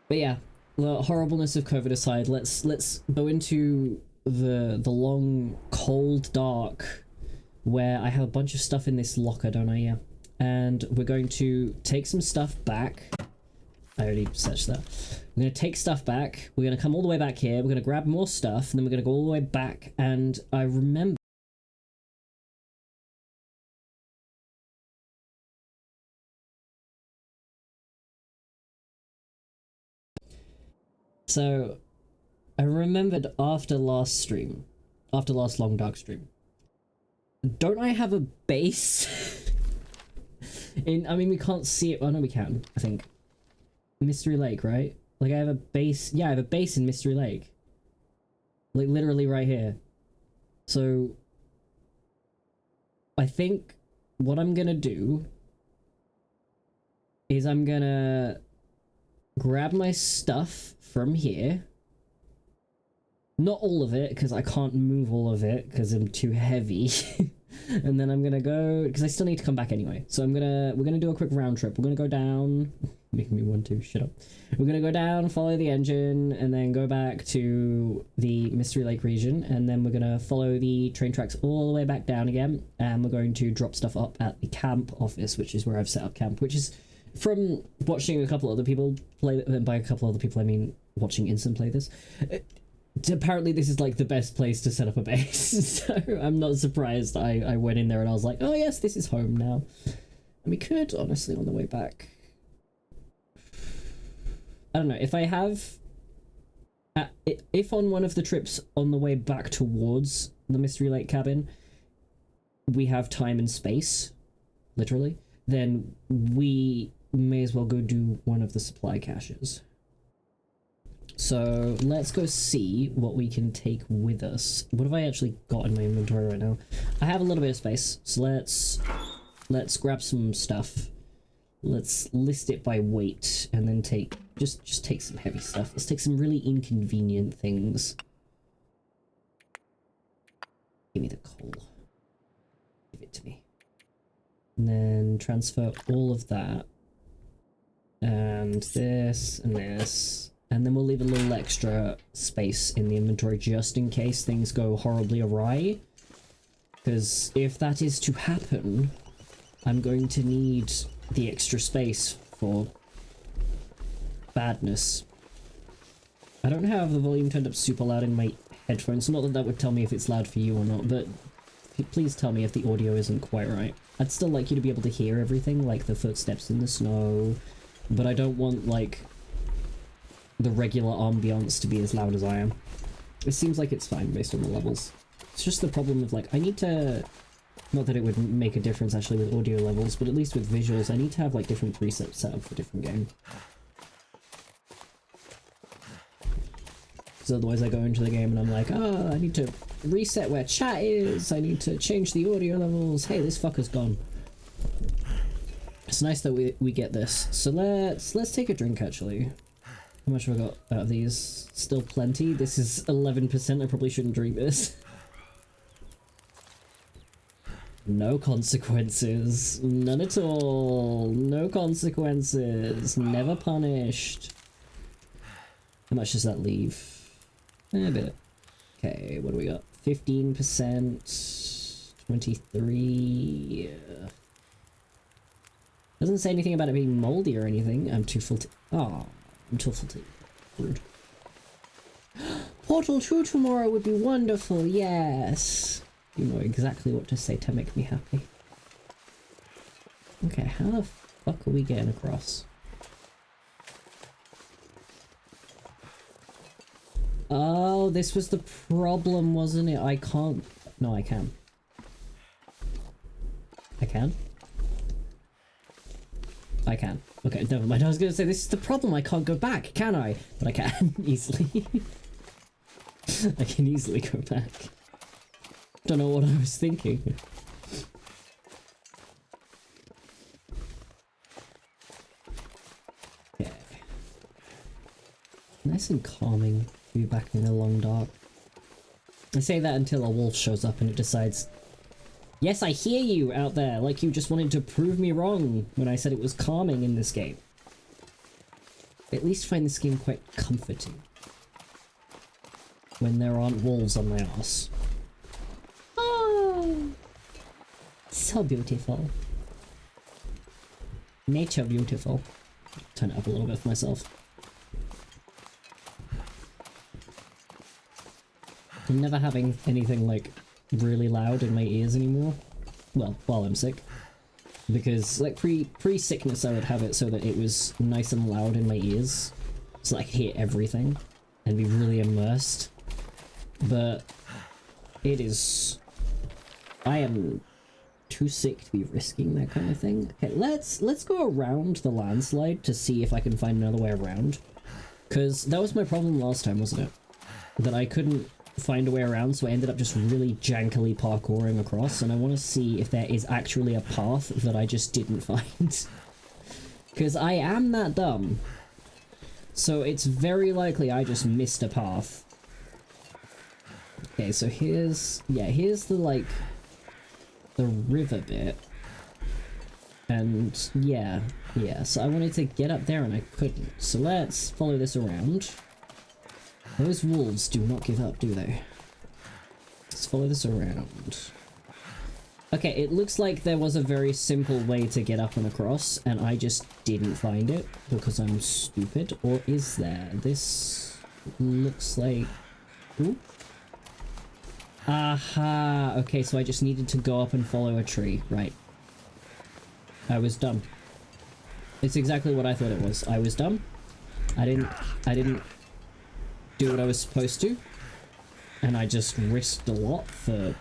But yeah, the horribleness of COVID aside, let's go into the long, cold dark where I have a bunch of stuff in this locker, don't I? Yeah. And we're going to take some stuff back. I already searched that. We're going to take stuff back. We're going to come all the way back here. We're going to grab more stuff, and then we're going to go all the way back. And I remember... So, I remembered after last stream, after last long dark stream, don't I have a base? I mean, we can't see it. Oh, no, we can, I think. Mystery Lake, right? Like, I have a base. Yeah, I have a base in Mystery Lake. Like, literally right here. So, I think what I'm gonna do is I'm gonna grab my stuff from here. Not all of it, because I can't move all of it, because I'm too heavy. And then I'm gonna go, because I still need to come back anyway. So we're gonna do a quick round trip. We're gonna go down, making me want to, shut up. We're gonna go down, follow the engine, and then go back to the Mystery Lake region, and then we're gonna follow the train tracks all the way back down again, and we're going to drop stuff up at the camp office, which is where I've set up camp, which is from watching a couple other people play, and by a couple other people I mean watching Instant play this. Apparently this is like the best place to set up a base, so I'm not surprised I went in there and I was like, oh yes, this is home now. And we could, honestly, on the way back, I don't know, if I have, if on one of the trips on the way back towards the Mystery Lake cabin, we have time and space, literally, then we may as well go do one of the supply caches. So let's go see what we can take with us. What have I actually got in my inventory right now? I have a little bit of space, so let's grab some stuff. Let's list it by weight and then take just take some heavy stuff. Let's take some really inconvenient things. Give me the coal. Give it to me. And then transfer all of that. And this and this. And then we'll leave a little extra space in the inventory just in case things go horribly awry. Because if that is to happen, I'm going to need the extra space for badness. I don't have the volume turned up super loud in my headphones. Not that that would tell me if it's loud for you or not, but please tell me if the audio isn't quite right. I'd still like you to be able to hear everything, like the footsteps in the snow, but I don't want, like, the regular ambiance to be as loud as I am. It seems like it's fine based on the levels. It's just the problem of, like, I need to... Not that it would make a difference actually with audio levels, but at least with visuals, I need to have, like, different presets set up for different games. Because otherwise I go into the game and I'm like, oh, I need to reset where chat is, I need to change the audio levels, hey, this fucker's gone. It's nice that we get this. So let's take a drink actually. How much have I got out of these? Still plenty. This is 11%. I probably shouldn't drink this. No consequences. None at all. No consequences. Never punished. How much does that leave? A bit. Okay, what do we got? 15%. 23. Doesn't say anything about it being moldy or anything. I'm too full to... Oh. I'm too full to... Rude. Portal 2 tomorrow would be wonderful, yes! You know exactly what to say to make me happy. Okay, how the fuck are we getting across? Oh, this was the problem, wasn't it? I can't... No, I can. I can? I can. Okay, never mind. I was gonna say, this is the problem. I can't go back, can I? But I can, easily. I can easily go back. Don't know what I was thinking. Okay. Nice and calming to be back in the long dark. I say that until a wolf shows up and it decides, yes, I hear you out there, like you just wanted to prove me wrong when I said it was calming in this game. at least find this game quite comforting. When there aren't wolves on my ass. Oh! So beautiful. Nature beautiful. Turn it up a little bit for myself. I'm never having anything like really loud in my ears anymore. Well, while I'm sick. Because like pre-sickness I would have it so that it was nice and loud in my ears. So I could hear everything and be really immersed. But it is... I am too sick to be risking that kind of thing. Okay, let's go around the landslide to see if I can find another way around. Because that was my problem last time, wasn't it? That I couldn't find a way around, so I ended up just really jankily parkouring across, and I want to see if there is actually a path that I just didn't find. Because I am that dumb. So it's very likely I just missed a path. Okay, so here's the, like, the river bit. And, yeah, so I wanted to get up there and I couldn't. So let's follow this around. Those wolves do not give up, do they? Let's follow this around. Okay, it looks like there was a very simple way to get up and across, and I just didn't find it because I'm stupid. Or is there? This looks like... Ooh. Aha! Okay, so I just needed to go up and follow a tree. Right. I was dumb. It's exactly what I thought it was. I was dumb. I didn't do what I was supposed to. And I just risked a lot for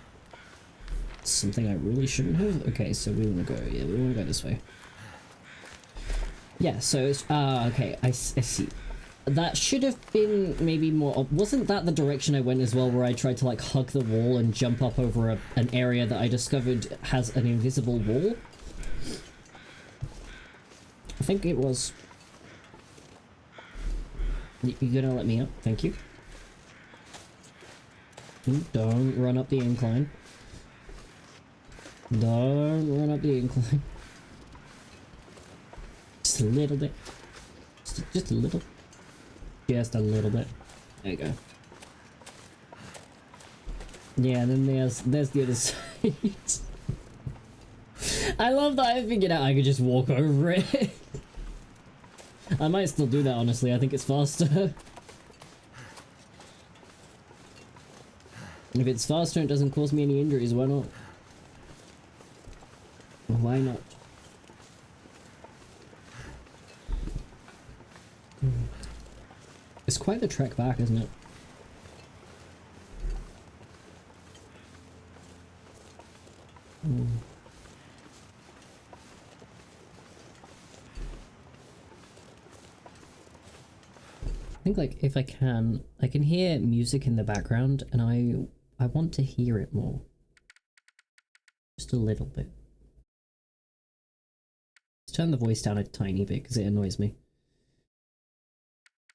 something I really shouldn't have. Okay, so we want to go, yeah, we want to go this way. Yeah, so it's, okay, I see. That should have been maybe more, wasn't that the direction I went as well, where I tried to like hug the wall and jump up over an area that I discovered has an invisible wall? I think it was. You're gonna let me up? Thank you. Don't run up the incline. Don't run up the incline. Just a little bit. Just a little. Just a little bit. There you go. Yeah, and then there's the other side. I love that I figured out I could just walk over it. I might still do that, honestly. I think it's faster. If it's faster and it doesn't cause me any injuries, why not? Why not? It's quite the trek back, isn't it? I think, like, if I can hear music in the background, and I want to hear it more. Just a little bit. Let's turn the voice down a tiny bit, because it annoys me.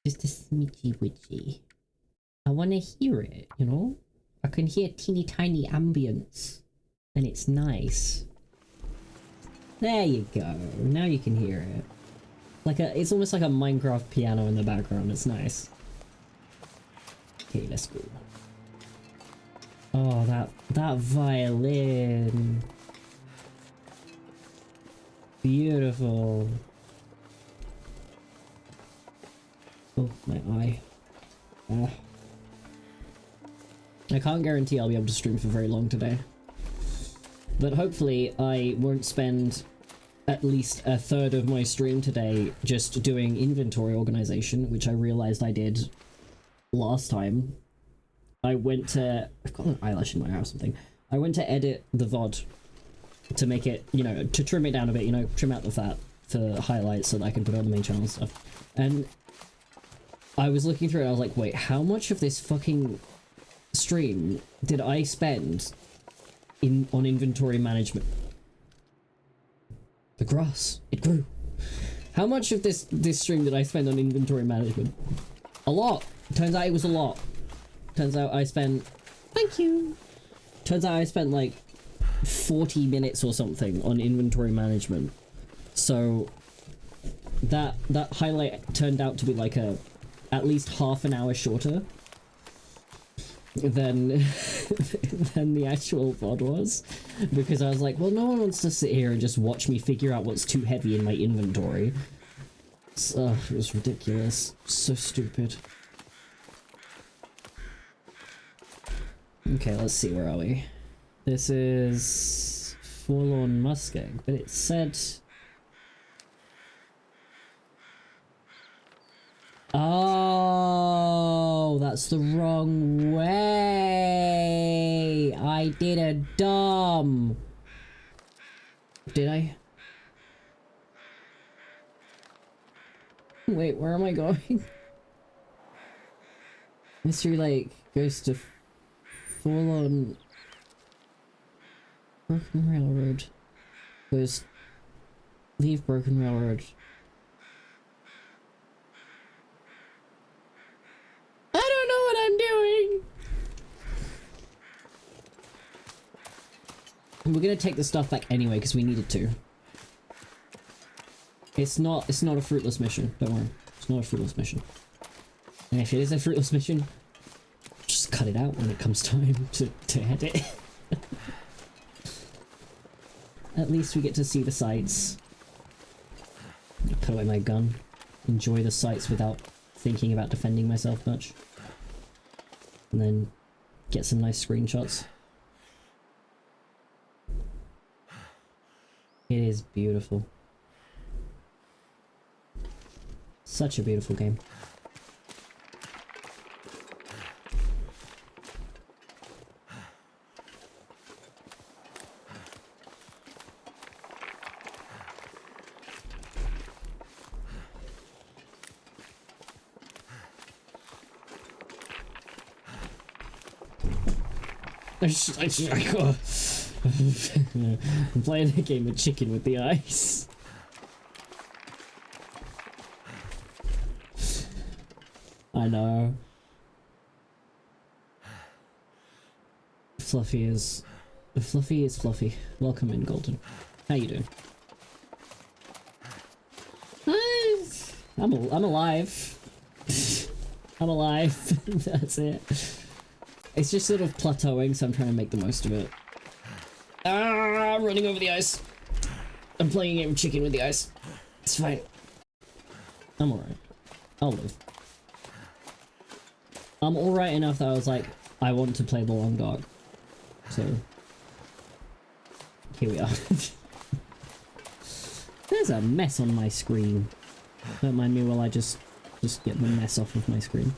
Just a smitchy witchy. I want to hear it, you know? I can hear teeny tiny ambience. And it's nice. There you go. Now you can hear it. It's almost like a Minecraft piano in the background. It's nice. Okay, let's go. Oh, that violin. Beautiful. Oh, my eye. I can't guarantee I'll be able to stream for very long today. But hopefully I won't spend at least a third of my stream today just doing inventory organization, which I realized I did last time. I've got an eyelash in my eye or something. I went to edit the VOD to make it, you know, to trim it down a bit, you know, trim out the fat for highlights so that I can put it on the main channel and stuff. And I was looking through it and I was like, wait, how much of this fucking stream did I spend on inventory management? The grass, it grew. How much of this stream did I spend on inventory management? A lot. Turns out it was a lot. Turns out I spent... Thank you! Turns out I spent like 40 minutes or something on inventory management. So that highlight turned out to be like at least half an hour shorter than than the actual VOD was, because I was like, well, no one wants to sit here and just watch me figure out what's too heavy in my inventory. So, it was ridiculous. So stupid. Okay, let's see, where are we? This is Forlorn Muskeg, but it said... Oh, that's the wrong way. I did a dumb. Did I? Wait, where am I going? Mystery Lake goes to Forlorn Broken Railroad. Goes leave Broken Railroad. I don't know what I'm doing. We're gonna take the stuff back anyway because we needed to. It's not a fruitless mission. Don't worry, it's not a fruitless mission. And if it is a fruitless mission, just cut it out when it comes time to edit. At least we get to see the sights. Put away my gun. Enjoy the sights without thinking about defending myself much. And then get some nice screenshots. It is beautiful. Such a beautiful game. I'm playing a game of chicken with the ice. I know. Fluffy is fluffy. Welcome in, Golden. How you doing? I'm alive. I'm alive. That's it. It's just sort of plateauing, so I'm trying to make the most of it. Ah, I'm running over the ice. I'm playing a game of chicken with the ice. It's fine. I'm alright. I'll live. I'm alright enough that I was like, I want to play the long dog. So, here we are. There's a mess on my screen. Don't mind me while I just get the mess off of my screen.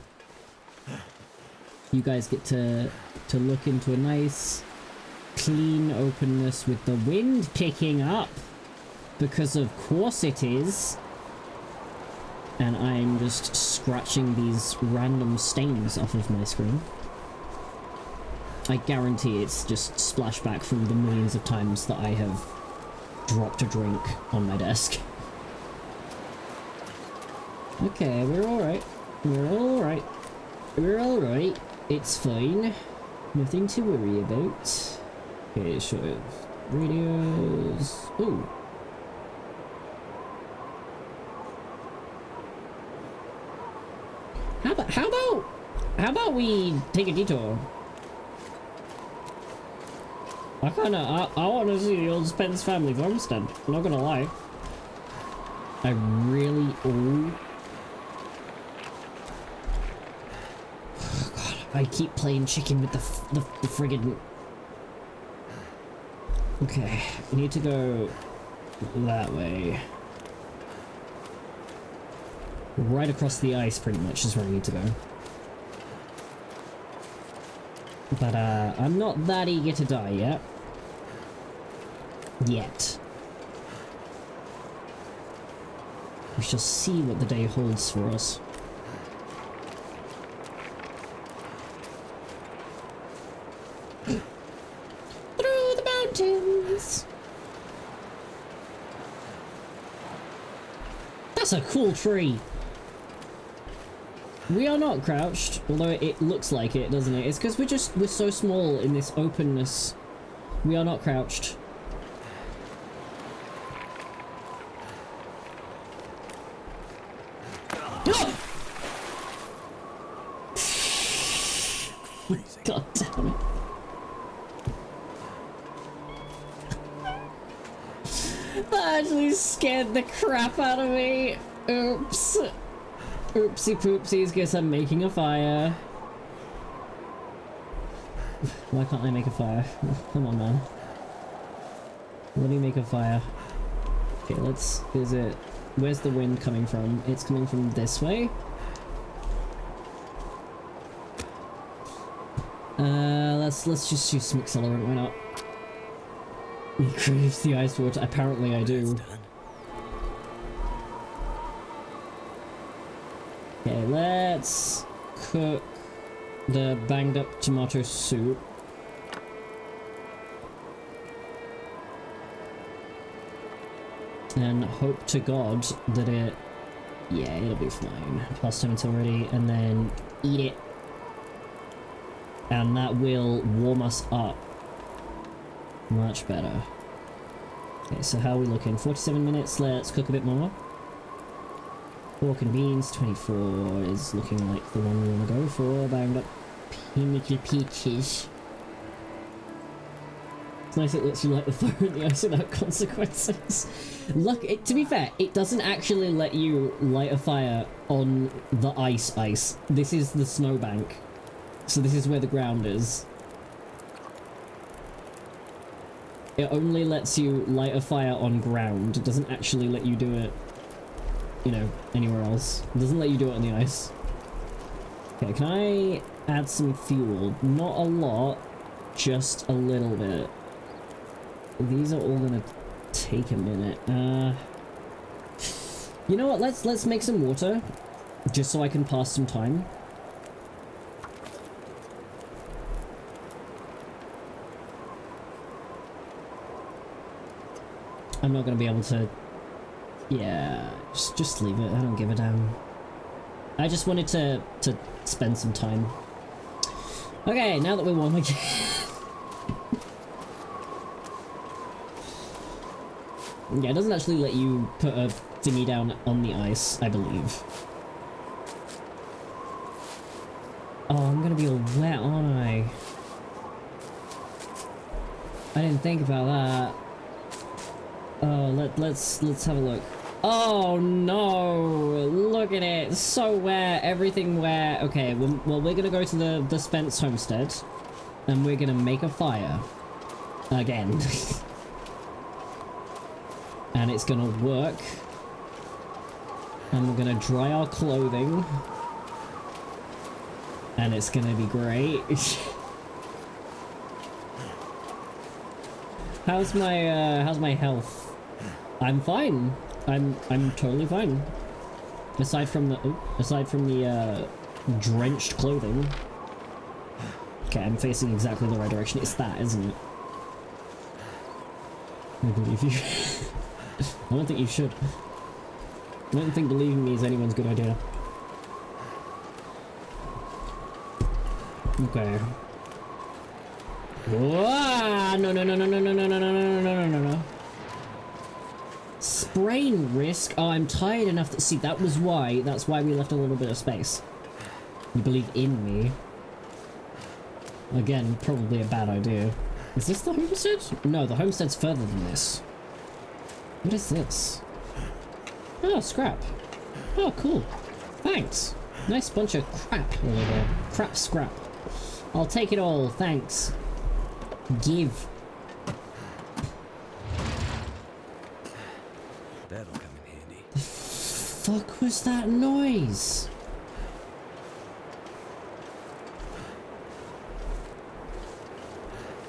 You guys get to look into a nice clean openness with the wind picking up, because of course it is. And I'm just scratching these random stains off of my screen. I guarantee it's just splashback from the millions of times that I have dropped a drink on my desk. Okay, we're alright. We're alright. We're alright. It's fine. Nothing to worry about. Okay, short of radios. Ooh. How about we take a detour? I want to see the old Spence family farmstead. I'm not gonna lie. I really, oh God, I keep playing chicken with the friggin'. Okay, we need to go that way. Right across the ice, pretty much, is where we need to go. But, I'm not that eager to die yet. Yet. We shall see what the day holds for us. Through the mountains! That's a cool tree! We are not crouched, although it looks like it, doesn't it? It's because we're so small in this openness. We are not crouched. God damn it. That actually scared the crap out of me. Oops. Oopsie poopsies, guess I'm making a fire. Why can't I make a fire? Come on, man. Let me make a fire. Okay, where's the wind coming from? It's coming from this way. Let's just use some accelerant, why not? Craves the ice water. Apparently I do. Okay, let's cook the banged up tomato soup. And hope to God that it'll be fine. Plus time until ready, and then eat it. And that will warm us up much better. Okay, so how are we looking? 47 minutes, let's cook a bit more. Pork and beans, 24 is looking like the one we want to go for. Banged up pinicky peaches. It's nice it lets you light the fire in the ice without consequences. To be fair, it doesn't actually let you light a fire on the ice. This is the snowbank. So this is where the ground is. It only lets you light a fire on ground. It doesn't actually let you do it, you know, anywhere else. It doesn't let you do it on the ice. Okay, can I add some fuel? Not a lot, just a little bit. These are all gonna take a minute. You know what? Let's make some water, just so I can pass some time. I'm not gonna be able to. Yeah, just leave it. I don't give a damn. I just wanted to spend some time. Okay, now that we're warm again. Yeah, it doesn't actually let you put a thingy down on the ice, I believe. Oh, I'm gonna be all wet, aren't I? I didn't think about that. Oh, let's have a look. Oh no! Look at it, it's so wet, everything wet. Okay, well we're gonna go to the Spence homestead, and we're gonna make a fire again. And it's gonna work. And we're gonna dry our clothing. And it's gonna be great. How's my health? I'm fine. I'm totally fine. Aside from the drenched clothing. Okay, I'm facing exactly the right direction. It's that, isn't it? I believe you. I don't think you should. I don't think believing me is anyone's good idea. Okay. Whoa! No. Sprain risk? Oh, I'm tired enough that... See, that's why we left a little bit of space. You believe in me. Again, probably a bad idea. Is this the homestead? No, the homestead's further than this. What is this? Oh, scrap. Oh, cool. Thanks. Nice bunch of crap over there. Crap scrap. I'll take it all, thanks. Give. That'll come in handy. The fuck was that noise?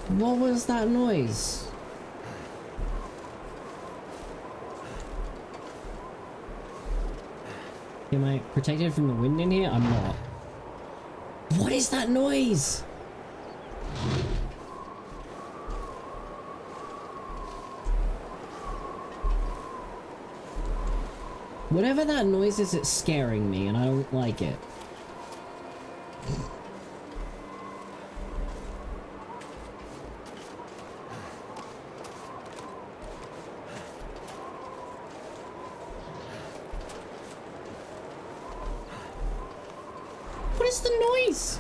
What was that noise? Am I protected from the wind in here? I'm not. What is that noise? Whatever that noise is, it's scaring me and I don't like it. What is the noise?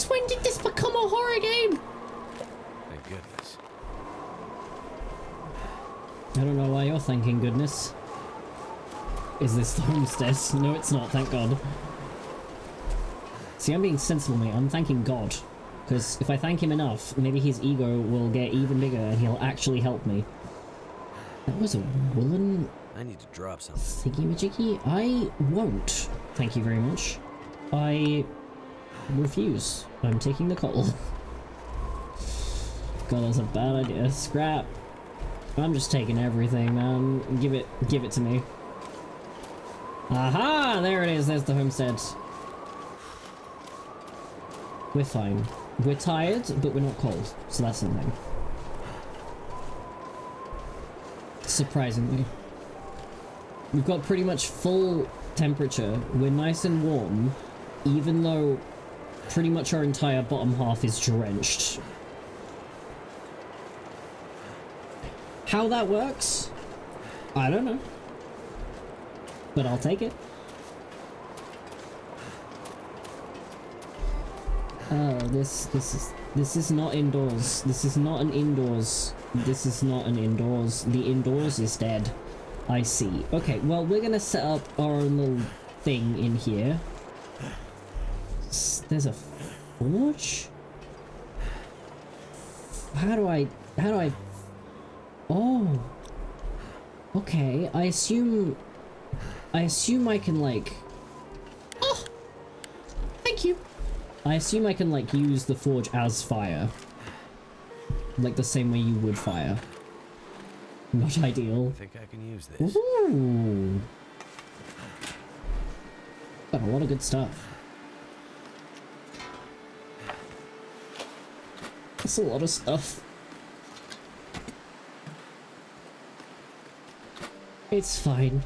Since when did this become a horror game? Thank goodness. I don't know why you're thanking goodness. Is this the homestead? No, it's not, thank God. See, I'm being sensible, mate. I'm thanking God. Because if I thank him enough, maybe his ego will get even bigger and he'll actually help me. That was a woolen... I need to drop something. thingy-majiggy? I won't. Thank you very much. I refuse. I'm taking the coal. God, that's a bad idea. Scrap. I'm just taking everything, man. Give it to me. Aha! There it is. There's the homestead. We're fine. We're tired, but we're not cold. So that's something. Surprisingly. We've got pretty much full temperature. We're nice and warm, even though pretty much our entire bottom half is drenched. How that works? I don't know. But I'll take it. This is not indoors. This is not an indoors. This is not an indoors. The indoors is dead. I see. Okay, well, we're gonna set up our own little thing in here. There's a forge? How do I... Oh. Okay, I assume I can, like... Oh! Thank you! I assume I can, like, use the forge as fire. Like the same way you would fire. Not ideal. I think I can use this. Ooh. Got a lot of good stuff. That's a lot of stuff. It's fine.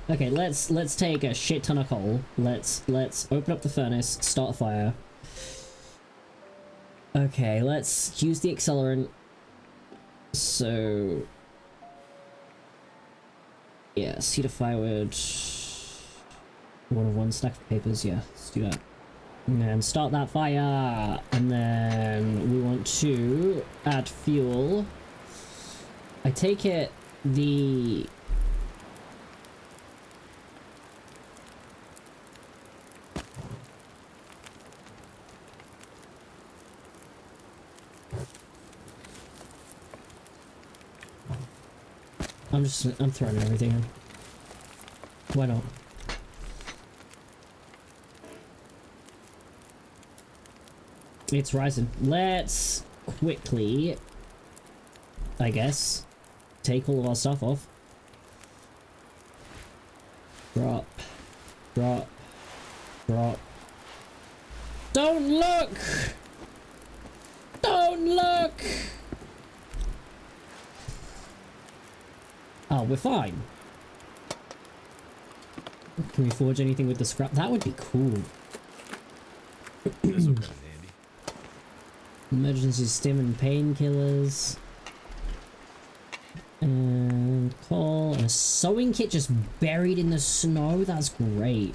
Okay, let's take a shit ton of coal. Let's open up the furnace, start a fire. Okay, let's use the accelerant. So yeah, cedar firewood. One stack of papers, yeah, let's do that. And then start that fire. And then we want to add fuel. I take it the... I'm throwing everything in. Why not? It's rising. Let's quickly, I guess, take all of our stuff off. Drop. Drop. Drop. Don't look! Don't look! Oh, we're fine. Can we forge anything with the scrap? That would be cool. This'll come in handy. Emergency stim and painkillers. And coal. And a sewing kit just buried in the snow. That's great.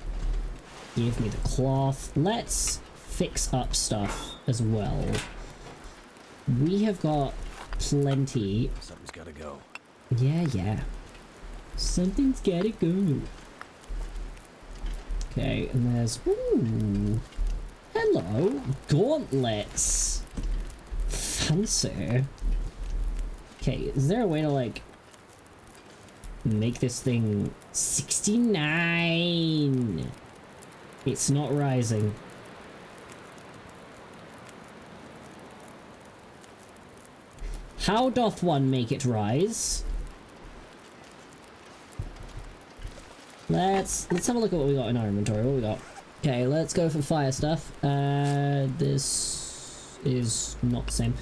Give me the cloth. Let's fix up stuff as well. We have got plenty. Something's gotta go. Yeah. Something's gotta go. Okay, and there's... Ooh. Hello. Gauntlets. Fancy. Okay, is there a way to, like, make this thing 69? It's not rising. How doth one make it rise? Let's have a look at what we got in our inventory. What we got? Okay, let's go for fire stuff. This is not the same.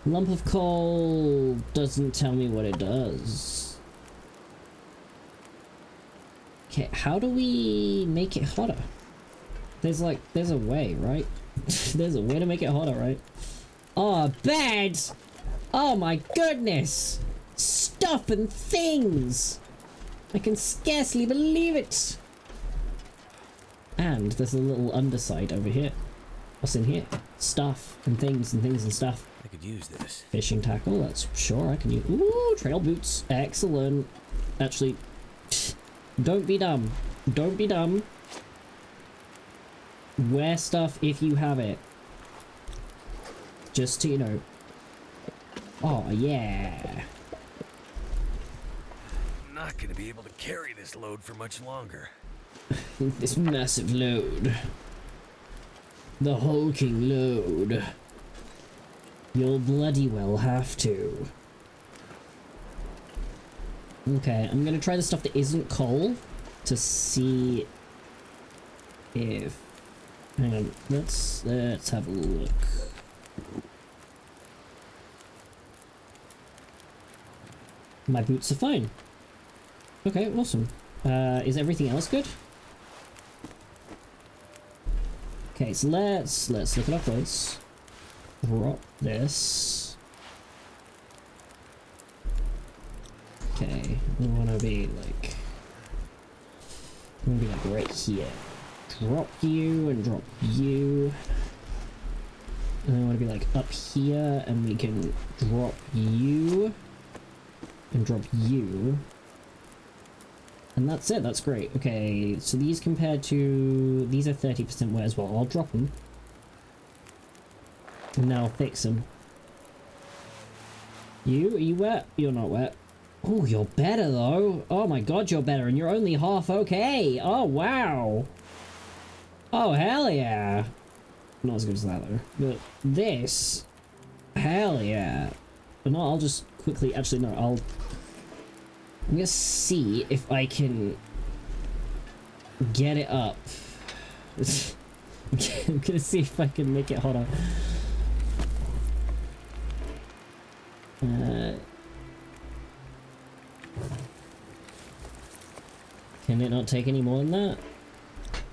Lump of coal doesn't tell me what it does. Okay, how do we make it hotter? There's a way, right? There's a way to make it hotter, right? Oh, bed! Oh my goodness! Stuff and things! I can scarcely believe it! And there's a little underside over here. What's in here? Stuff and things and things and stuff. I could use this. Fishing tackle, that's sure I can use. Ooh, trail boots. Excellent. Actually, don't be dumb. Don't be dumb. Wear stuff if you have it. Just to, you know. Oh, yeah. I'm not gonna be able to carry this load for much longer. This massive load. The hulking load. You'll bloody well have to. Okay, I'm gonna try the stuff that isn't coal to see if... Hang on, let's have a look. My boots are fine. Okay, awesome. Is everything else good? Okay, so let's look it up. Let's drop this. Okay, we wanna be like right here. Drop you and drop you. And I want to be like up here, and we can drop you and drop you. And that's it, that's great. Okay, so these compared to... These are 30% wet as well. I'll drop them. And now I'll fix them. You? Are you wet? You're not wet. Oh, you're better though. Oh my god, you're better, and you're only half okay. Oh, wow. Oh, hell yeah. Not as good as that though. But this... Hell yeah. But no, I'll just quickly... Actually, no, I'm gonna see if I can get it up. I'm gonna see if I can make it hotter. Can it not take any more than that?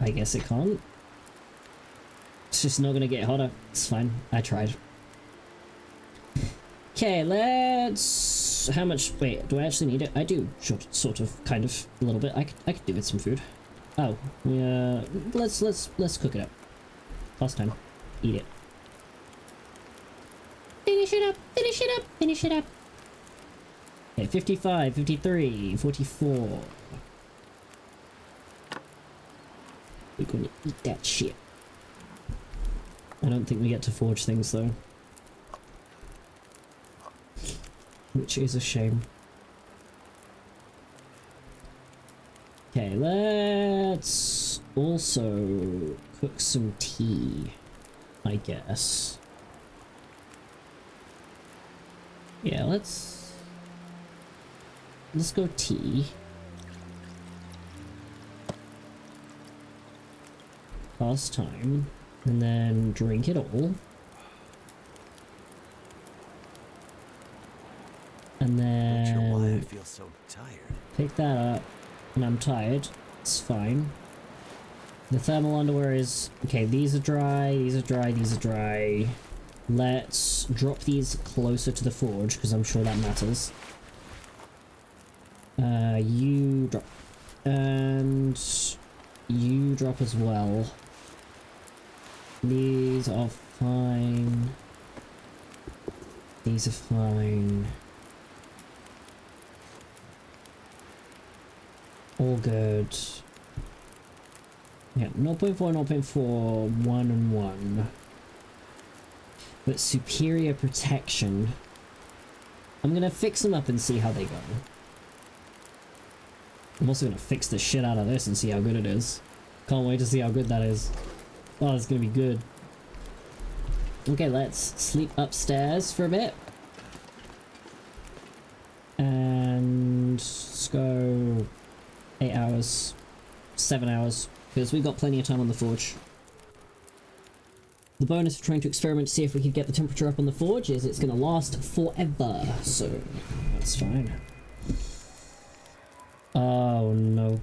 I guess it can't. It's just not gonna get hotter. It's fine. I tried. Okay, let's... How much... Wait, do I actually need it? I do, sort of, kind of, a little bit. I could do with some food. Oh, yeah. Let's cook it up. Last time. Eat it. Finish it up! Finish it up! Finish it up! Okay, 55, 53, 44. We're gonna eat that shit. I don't think we get to forge things though. Which is a shame. Okay, let's also cook some tea, I guess. Yeah, let's go tea. Last time, and then drink it all. And then... Not sure why I feel so tired. Pick that up, and I'm tired. It's fine. The thermal underwear is... Okay, these are dry, these are dry, these are dry. Let's drop these closer to the forge, because I'm sure that matters. You drop. And... You drop as well. These are fine. These are fine. All good. Yeah, 0.4, 0.4, 1 and 1. But superior protection. I'm gonna fix them up and see how they go. I'm also gonna fix the shit out of this and see how good it is. Can't wait to see how good that is. Oh, it's gonna be good. Okay, let's sleep upstairs for a bit. And let's go 8 hours, 7 hours, because we've got plenty of time on the forge. The bonus of trying to experiment to see if we could get the temperature up on the forge is it's gonna last forever, so that's fine. Oh no.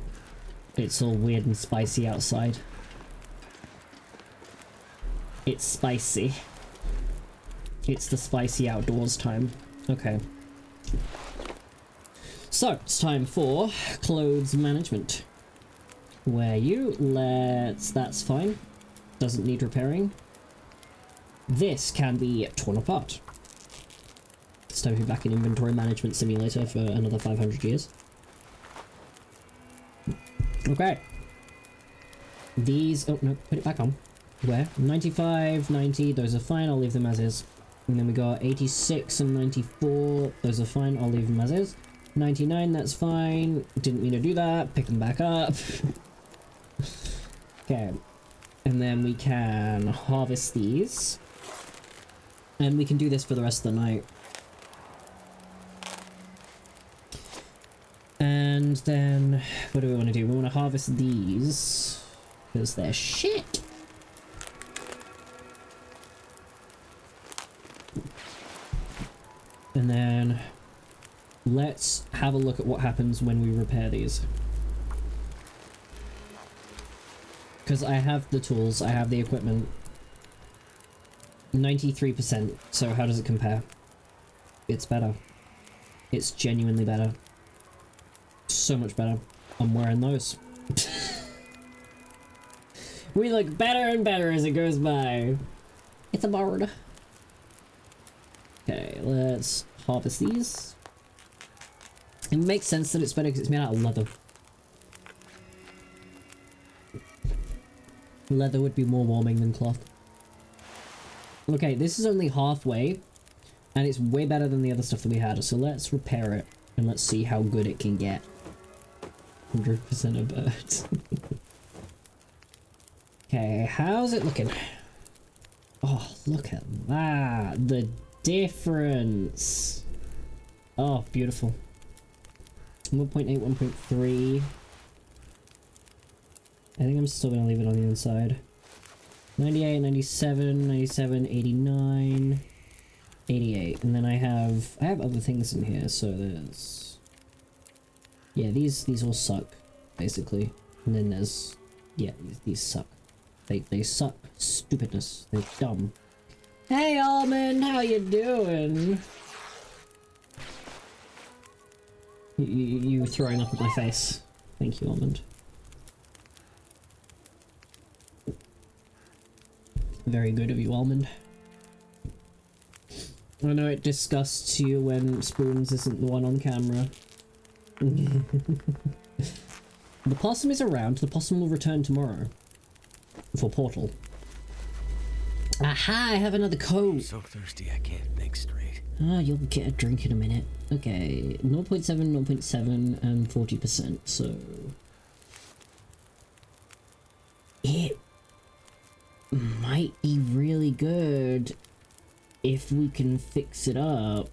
It's all weird and spicy outside. It's spicy. It's the spicy outdoors time. Okay. So, it's time for clothes management. Wear you. That's fine. Doesn't need repairing. this can be torn apart. It's time to be back in Inventory Management Simulator for another 500 years. Okay. These... Oh, no. Put it back on. Where? 95, 90. Those are fine. I'll leave them as is. And then we got 86 and 94. Those are fine. I'll leave them as is. 99. That's fine. Didn't mean to do that. Pick them back up. Okay. And then we can harvest these. And we can do this for the rest of the night. And then, what do we want to do? We want to harvest these, because they're shit. And then, let's have a look at what happens when we repair these. Because I have the tools, I have the equipment. 93%, so how does it compare? It's better. It's genuinely better. So much better. I'm wearing those. We look better and better as it goes by. It's a bird. Okay, let's harvest these. It makes sense that it's better because it's made out of leather. Leather would be more warming than cloth. Okay, this is only halfway, and it's way better than the other stuff that we had, so let's repair it, and let's see how good it can get. 100% of birds. Okay, how's it looking? Oh, look at that. The difference. Oh, beautiful. 1.8, 1.3. I think I'm still going to leave it on the inside. 98, 97, 97, 89, 88. And then I have other things in here, so there's... Yeah, these all suck, basically. And then there's... Yeah, these suck. They suck. Stupidness. They're dumb. Hey, Almond! How you doing? You throwing up at my face. Thank you, Almond. Very good of you, Almond. I know it disgusts you when Spoons isn't the one on camera. The possum is around. The possum will return tomorrow. For Portal. Aha! I have another code! I'm so thirsty I can't think straight. Ah, you'll get a drink in a minute. Okay, 0.7, 0.7, and 40%, so... It might be really good if we can fix it up.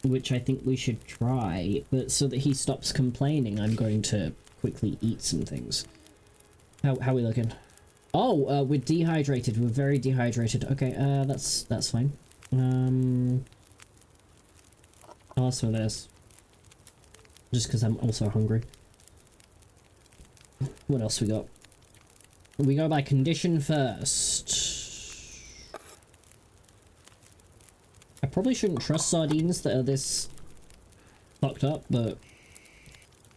Which I think we should try, but so that he stops complaining, I'm going to quickly eat some things. How are we looking? Oh, we're dehydrated. We're very dehydrated. Okay, that's fine. I'll have some of this. Just because I'm also hungry. What else we got? We go by condition first. I probably shouldn't trust sardines that are this fucked up, but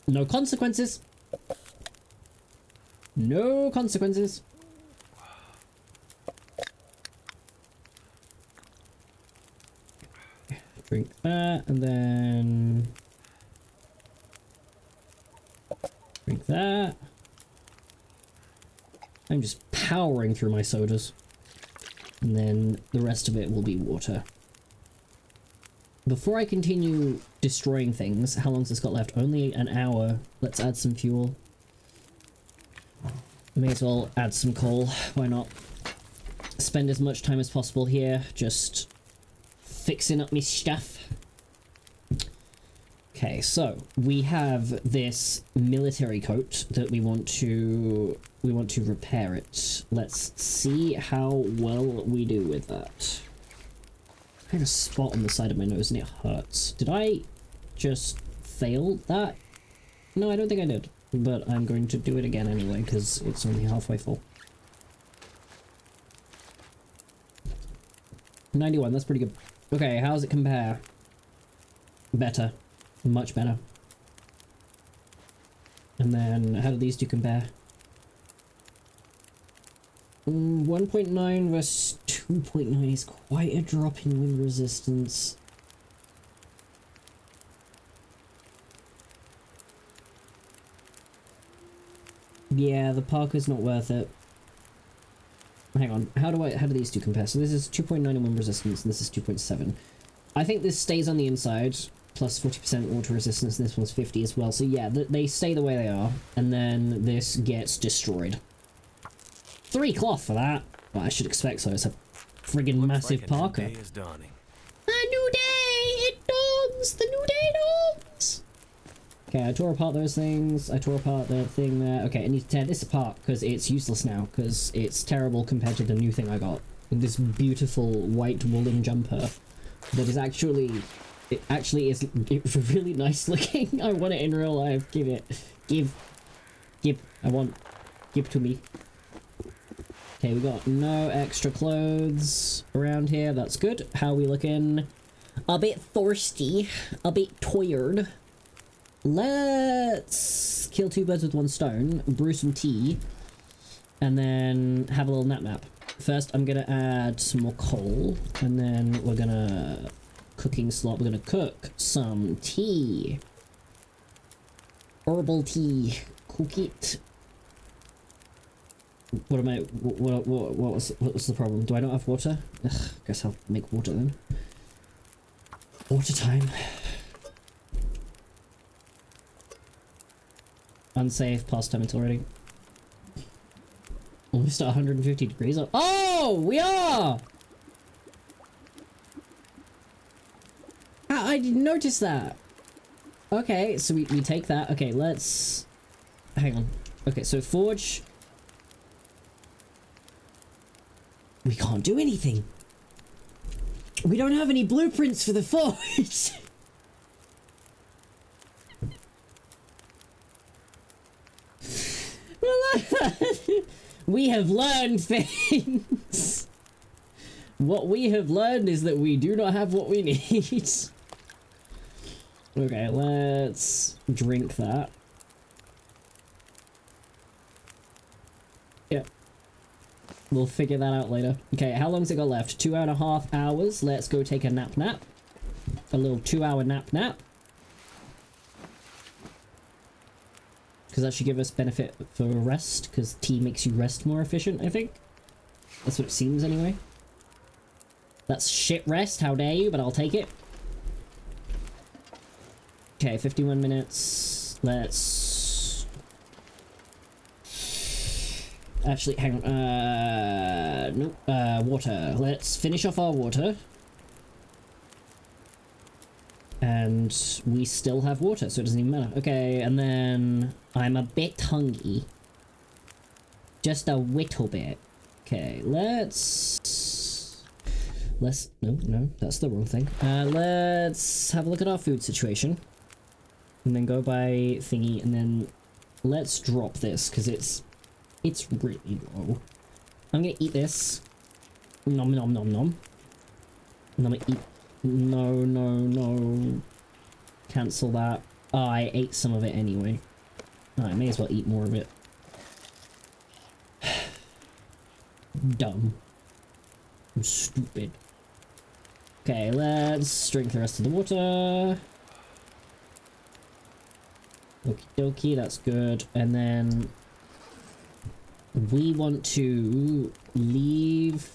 no consequences. No consequences. Drink that, and then drink that. I'm just powering through my sodas. And then the rest of it will be water. Before I continue destroying things, how long's this got left? Only an hour. Let's add some fuel. May as well add some coal. Why not? Spend as much time as possible here, just fixing up my stuff. Okay, so we have this military coat that we want to repair it. Let's see how well we do with that. I have a spot on the side of my nose and it hurts. Did I just fail that? No, I don't think I did. But I'm going to do it again anyway, because it's only halfway full. 91, that's pretty good. Okay, how does it compare? Better. Much better. And then, how do these two compare? 1.9 versus 2.9 is quite a drop in wind resistance. Yeah, the parka's not worth it. Hang on, how do these two compare? So this is 2.9 in wind resistance and this is 2.7. I think this stays on the inside, plus 40% water resistance, and this one's 50 as well. So yeah, they stay the way they are, and then this gets destroyed. 3 cloth for that. Well, I should expect so. It's a friggin' massive like parka. A new day is dawning. A new day! It dawns! The new day dawns! Okay, I tore apart those things. I tore apart the thing there. Okay, I need to tear this apart because it's useless now, because it's terrible compared to the new thing I got. This beautiful white woolen jumper that is actually... It actually is really nice looking. I want it in real life. Give it. Give. I want. Give to me. Okay, we got no extra clothes around here. That's good. How are we looking? A bit thirsty. A bit tired. Let's kill 2 birds with 1 stone. Brew some tea. And then have a little nap. First, I'm gonna add some more coal. And then we're gonna... Cooking slot. We're gonna cook some tea. Herbal tea. Cook it. What am I? What was the problem? Do I not have water? Ugh, guess I'll make water then. Water time. Unsafe. Past 10 minutes already. Almost at 150 degrees. Oh, we are. I didn't notice that. Okay, so we take that. Okay, let's... Hang on. Okay, so forge... We can't do anything. We don't have any blueprints for the forge. We have learned things. What we have learned is that we do not have what we need. Okay, let's drink that. Yep. We'll figure that out later. Okay, how long's it got left? 2.5 hours. Let's go take a nap. A little 2-hour nap. Because that should give us benefit for rest, because tea makes you rest more efficient, I think. That's what it seems anyway. That's shit rest, how dare you, but I'll take it. Okay, 51 minutes. Let's... Actually, hang on. Nope. Water. Let's finish off our water. And we still have water, so it doesn't even matter. Okay, and then I'm a bit hungry. Just a little bit. Okay, let's... No, that's the wrong thing. Let's have a look at our food situation. And then go by thingy, and then let's drop this, because it's really low. I'm gonna eat this. Nom nom nom nom. And I'm gonna eat... No. Cancel that. Oh, I ate some of it anyway. Oh, I may as well eat more of it. Dumb. I'm stupid. Okay, let's drink the rest of the water. Okie dokie, that's good. And then we want to leave...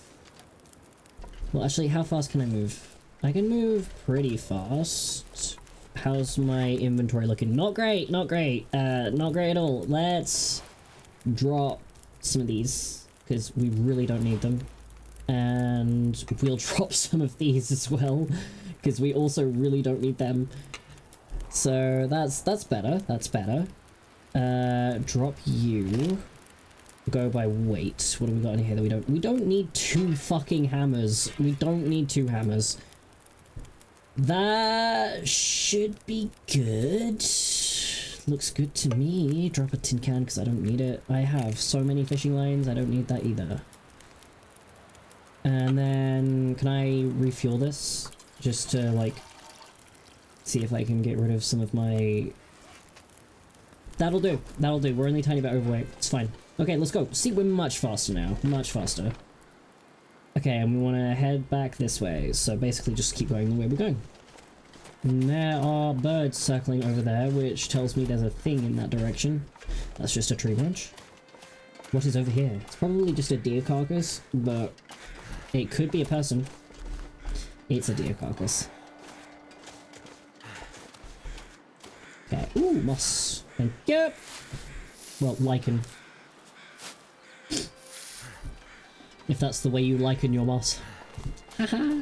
Well, actually, how fast can I move? I can move pretty fast. How's my inventory looking? Not great, not great. Not great at all. Let's drop some of these, because we really don't need them. And we'll drop some of these as well, because we also really don't need them. So that's better. That's better. Drop you. Go by weight. What do we got in here that we don't need 2 fucking hammers. We don't need 2 hammers. That should be good. Looks good to me. Drop a tin can because I don't need it. I have so many fishing lines. I don't need that either. And then can I refuel this just to like see if I can get rid of some of my... That'll do. That'll do. We're only a tiny bit overweight. It's fine. Okay, let's go. See, we're much faster now. Much faster. Okay, and we want to head back this way. So basically just keep going the way we're going. And there are birds circling over there, which tells me there's a thing in that direction. That's just a tree branch. What is over here? It's probably just a deer carcass, but it could be a person. It's a deer carcass. Okay. Ooh, moss. Thank you. Well, lichen. If that's the way you liken your moss. Haha.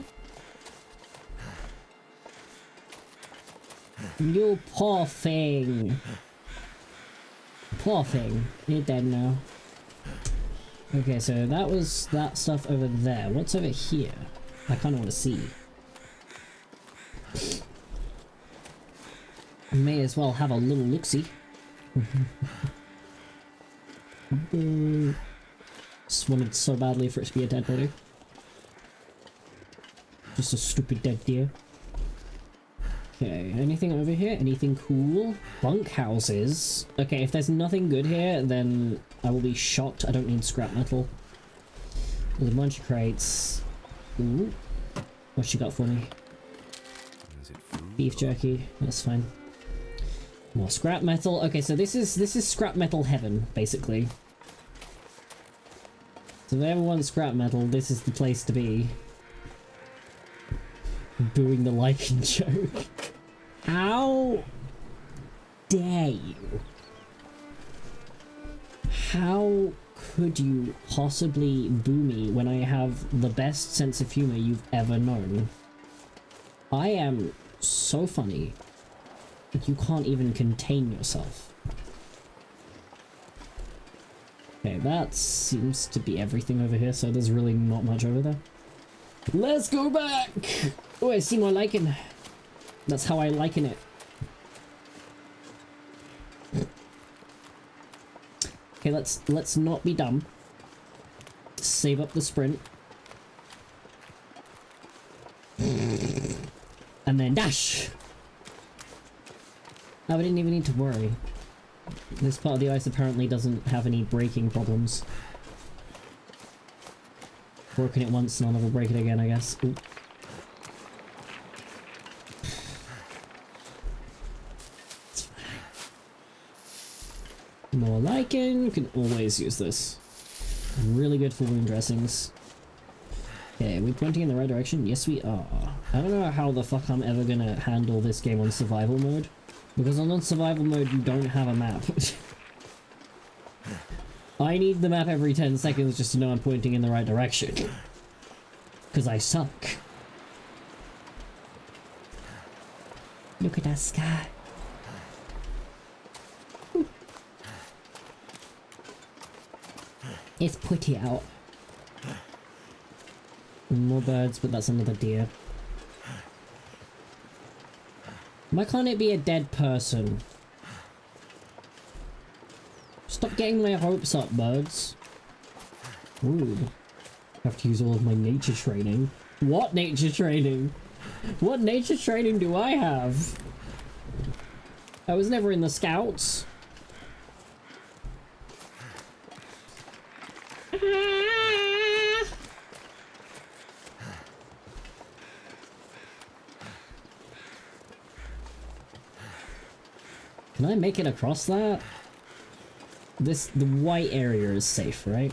You poor thing. Poor thing. You're dead now. Okay, so that was that stuff over there. What's over here? I kind of want to see. May as well have a little look-see. Just wanted so badly for it to be a dead body. Just a stupid dead deer. Okay, anything over here? Anything cool? Bunkhouses. Okay, if there's nothing good here, then I will be shocked. I don't need scrap metal. There's a bunch of crates. Ooh. What you got for me? Beef jerky. That's fine. More scrap metal. Okay, so this is scrap metal heaven, basically. So if they ever want scrap metal, this is the place to be. Booing the lichen joke. How dare you? How could you possibly boo me when I have the best sense of humor you've ever known? I am so funny. You can't even contain yourself. Okay, that seems to be everything over here, so there's really not much over there. Let's go back! Oh, I see more lichen. That's how I liken it. Okay, let's not be dumb. Save up the sprint. And then dash! Oh, we didn't even need to worry. This part of the ice apparently doesn't have any braking problems. Broken it once, none of will break it again, I guess. Ooh. More lichen, can always use this. Really good for wound dressings. Okay, are we pointing in the right direction? Yes, we are. I don't know how the fuck I'm ever gonna handle this game on survival mode. Because on survival mode, you don't have a map. I need the map every 10 seconds just to know I'm pointing in the right direction. Because I suck. Look at that sky. It's pretty out. More birds, but that's another deer. Why can't it be a dead person? Stop getting my hopes up, birds. Ooh. I have to use all of my nature training. What nature training? What nature training do I have? I was never in the scouts. Can I make it across that? The white area is safe, right?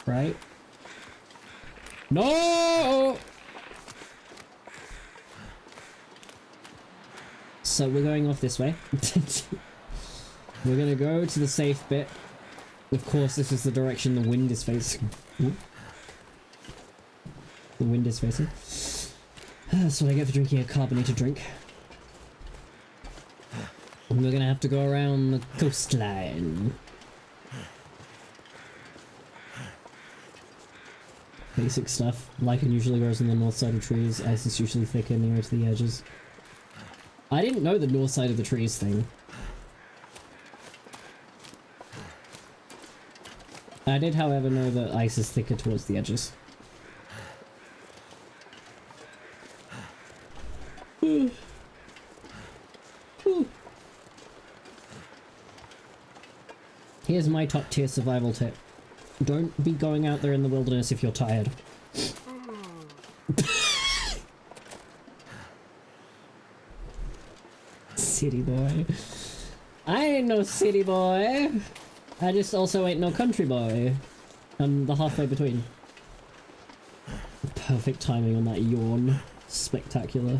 Right? No! So we're going off this way. We're gonna go to the safe bit. Of course, this is the direction the wind is facing. The wind is facing. That's what I get for drinking a carbonated drink. And we're gonna have to go around the coastline. Basic stuff. Lichen usually grows on the north side of trees. Ice is usually thicker nearer to the edges. I didn't know the north side of the trees thing. I did, however, know that ice is thicker towards the edges. Here's my top tier survival tip. Don't be going out there in the wilderness if you're tired. City boy. I ain't no city boy. I just also ain't no country boy. I'm the halfway between. Perfect timing on that yawn. Spectacular.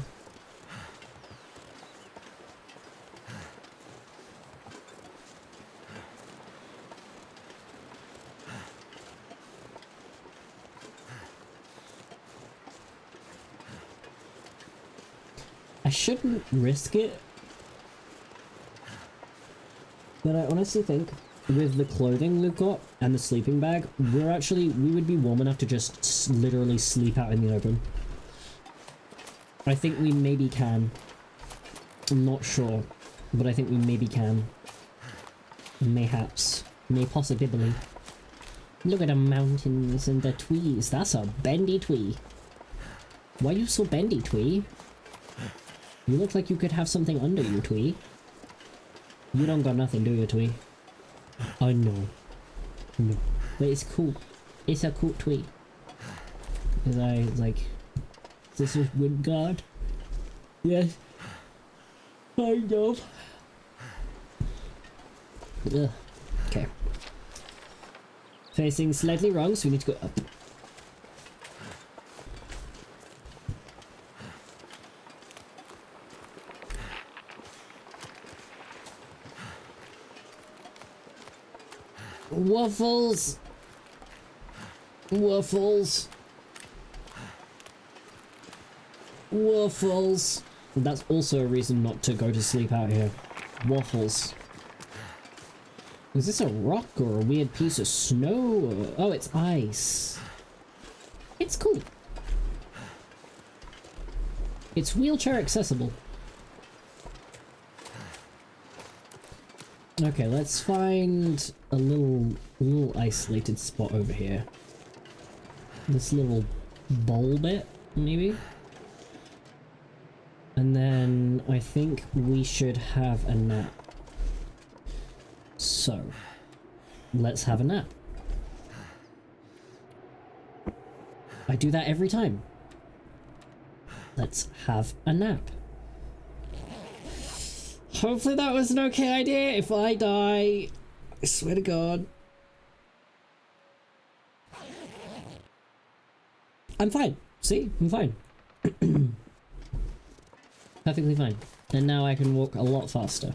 I shouldn't risk it, but I honestly think with the clothing we've got and the sleeping bag, we would be warm enough to just literally sleep out in the open. I think we maybe can. I'm not sure, but I think we maybe can. Mayhaps. May possibly. Look at the mountains and the trees. That's a bendy tree. Why are you so bendy, tree? You look like you could have something under you, Twee. You don't got nothing, do you, Twee? I know. No. But it's cool. It's a cool Twee. Is this is wind guard? Yes. Kind of. Ugh. Okay. Facing slightly wrong, so we need to go up. Waffles! Waffles! Waffles! That's also a reason not to go to sleep out here. Waffles. Is this a rock or a weird piece of snow? Oh, it's ice. It's cool. It's wheelchair accessible. Okay, let's find a little isolated spot over here. This little bowl bit, maybe? And then I think we should have a nap. So, let's have a nap. I do that every time. Let's have a nap. Hopefully that was an okay idea. If I die, I swear to God. I'm fine. See? I'm fine. Perfectly fine. And now I can walk a lot faster.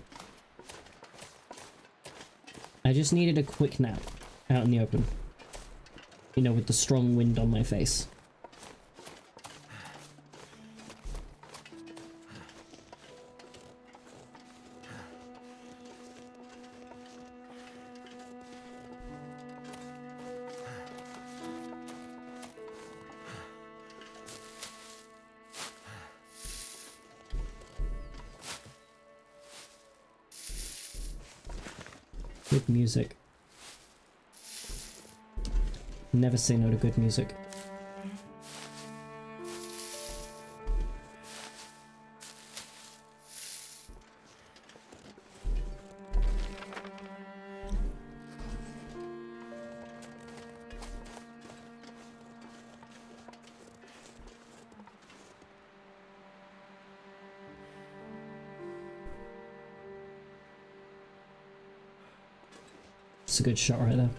I just needed a quick nap out in the open. You know, with the strong wind on my face. Good music. Never say no to good music. It's a good shot right there.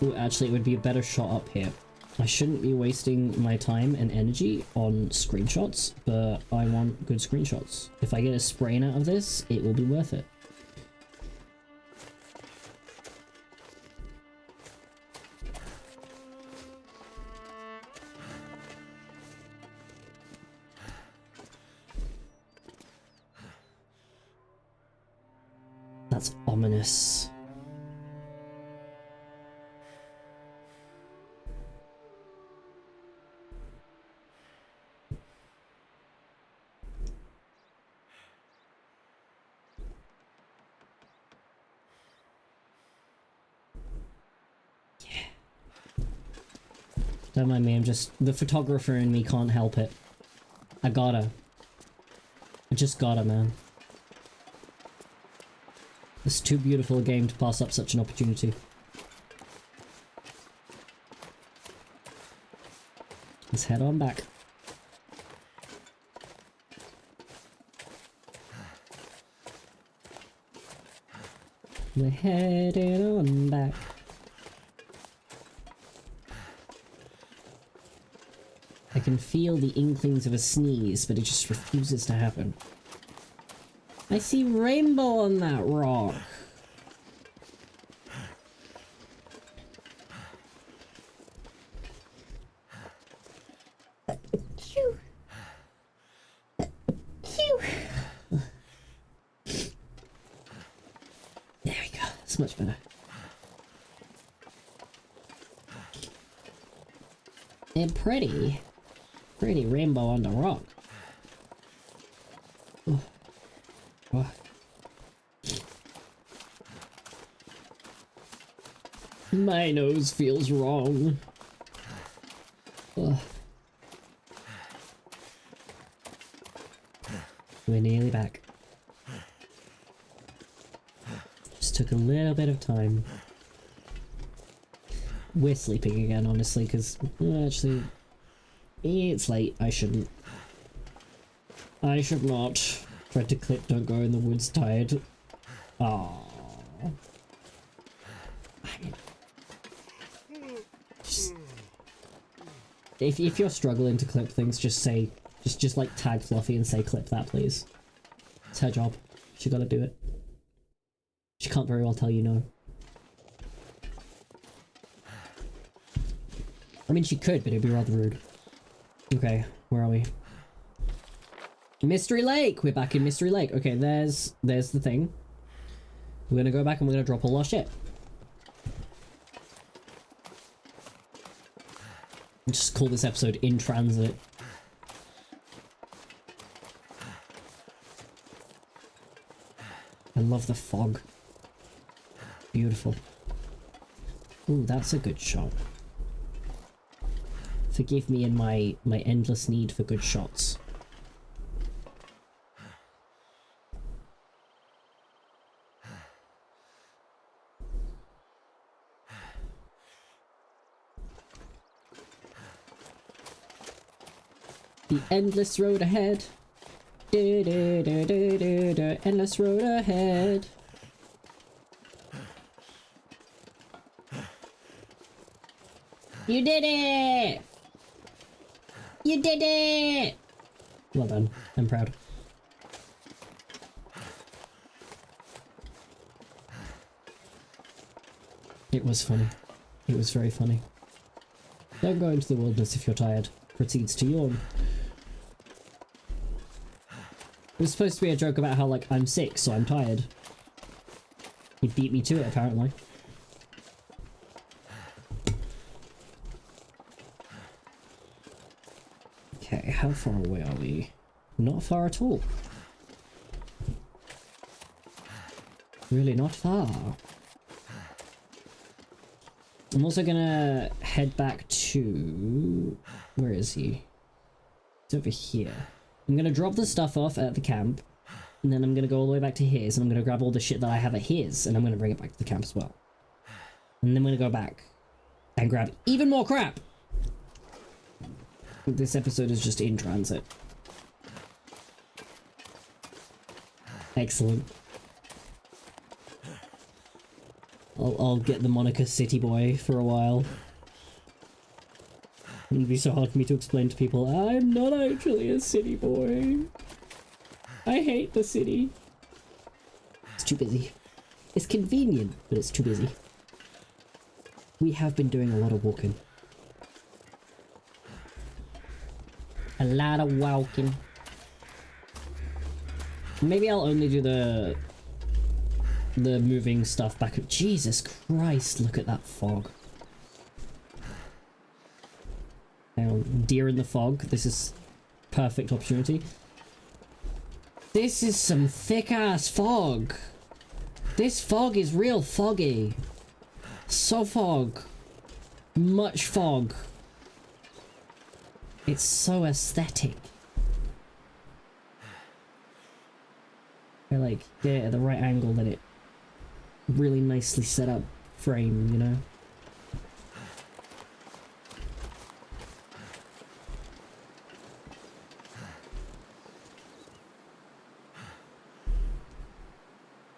Ooh, actually, it would be a better shot up here. I shouldn't be wasting my time and energy on screenshots, but I want good screenshots. If I get a sprain out of this, it will be worth it. That's ominous. Yeah. Don't mind me, I'm just... the photographer in me can't help it. I gotta. I just gotta, man. It's too beautiful a game to pass up such an opportunity. Let's head on back. We're headed on back. I can feel the inklings of a sneeze, but it just refuses to happen. I see rainbow on that rock. Phew. Phew. There we go. That's much better. They're pretty. Pretty rainbow on the rock. Oh. Oh. My nose feels wrong. Oh. We're nearly back. Just took a little bit of time. We're sleeping again, honestly, because actually it's late. I shouldn't. I should not. Tried to clip, don't go in the woods tired. Aww. If you're struggling to clip things, just say, just like tag Fluffy and say clip that please. It's her job. She gotta do it. She can't very well tell you no. I mean she could, but it'd be rather rude. Okay, where are we? Mystery Lake! We're back in Mystery Lake. Okay, there's the thing. We're gonna go back and we're gonna drop all our shit. Just call this episode In Transit. I love the fog. Beautiful. Ooh, that's a good shot. Forgive me in my endless need for good shots. The endless road ahead. Do, do, do, do, do, do. Endless road ahead. You did it! You did it! Well done. I'm proud. It was funny. It was very funny. Don't go into the wilderness if you're tired. Proceeds to yawn. It was supposed to be a joke about how, like, I'm sick, so I'm tired. He beat me to it, apparently. Okay, how far away are we? Not far at all. Really not far. I'm also gonna head back to... Where is he? He's over here. I'm gonna drop the stuff off at the camp, and then I'm gonna go all the way back to his, and I'm gonna grab all the shit that I have at his, and I'm gonna bring it back to the camp as well. And then I'm gonna go back and grab even more crap! This episode is just in transit. Excellent. I'll get the moniker City Boy for a while. It'd be so hard for me to explain to people, I'm not actually a city boy. I hate the city. It's too busy. It's convenient, but it's too busy. We have been doing a lot of walking. A lot of walking. Maybe I'll only do the moving stuff back. Jesus Christ, look at that fog. Now, deer in the fog. This is perfect opportunity. This is some thick ass fog. This fog is real foggy. So fog. Much fog. It's so aesthetic. I like get it at the right angle that it really nicely set up frame, you know?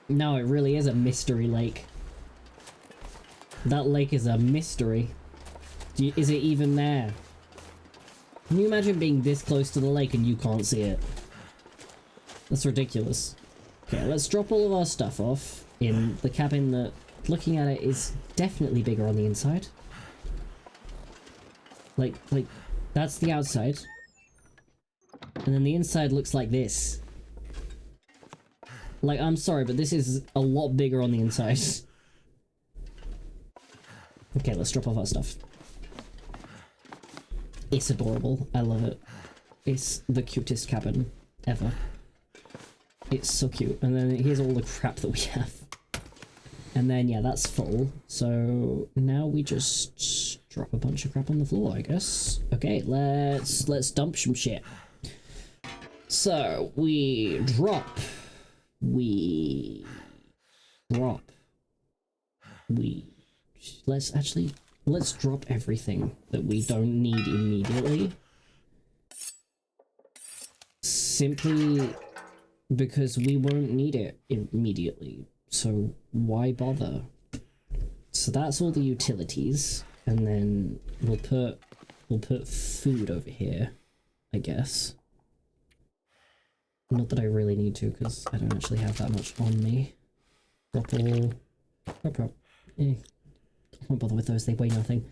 No, it really is a mystery lake. That lake is a mystery. Is it even there? Can you imagine being this close to the lake and you can't see it? That's ridiculous. Okay, let's drop all of our stuff off in the cabin that, looking at it, is definitely bigger on the inside. Like, that's the outside. And then the inside looks like this. Like, I'm sorry, but this is a lot bigger on the inside. Okay, let's drop off our stuff. It's adorable. I love it. It's the cutest cabin ever. It's so cute. And then here's all the crap that we have. And then, yeah, that's full. So now we just drop a bunch of crap on the floor, I guess. Okay, let's dump some shit. So we drop. Let's drop everything that we don't need immediately. Simply because we won't need it immediately. So why bother? So that's all the utilities, and then we'll put food over here, I guess. Not that I really need to, because I don't actually have that much on me. Drop all. Drop. Eh. Won't bother with those, they weigh nothing.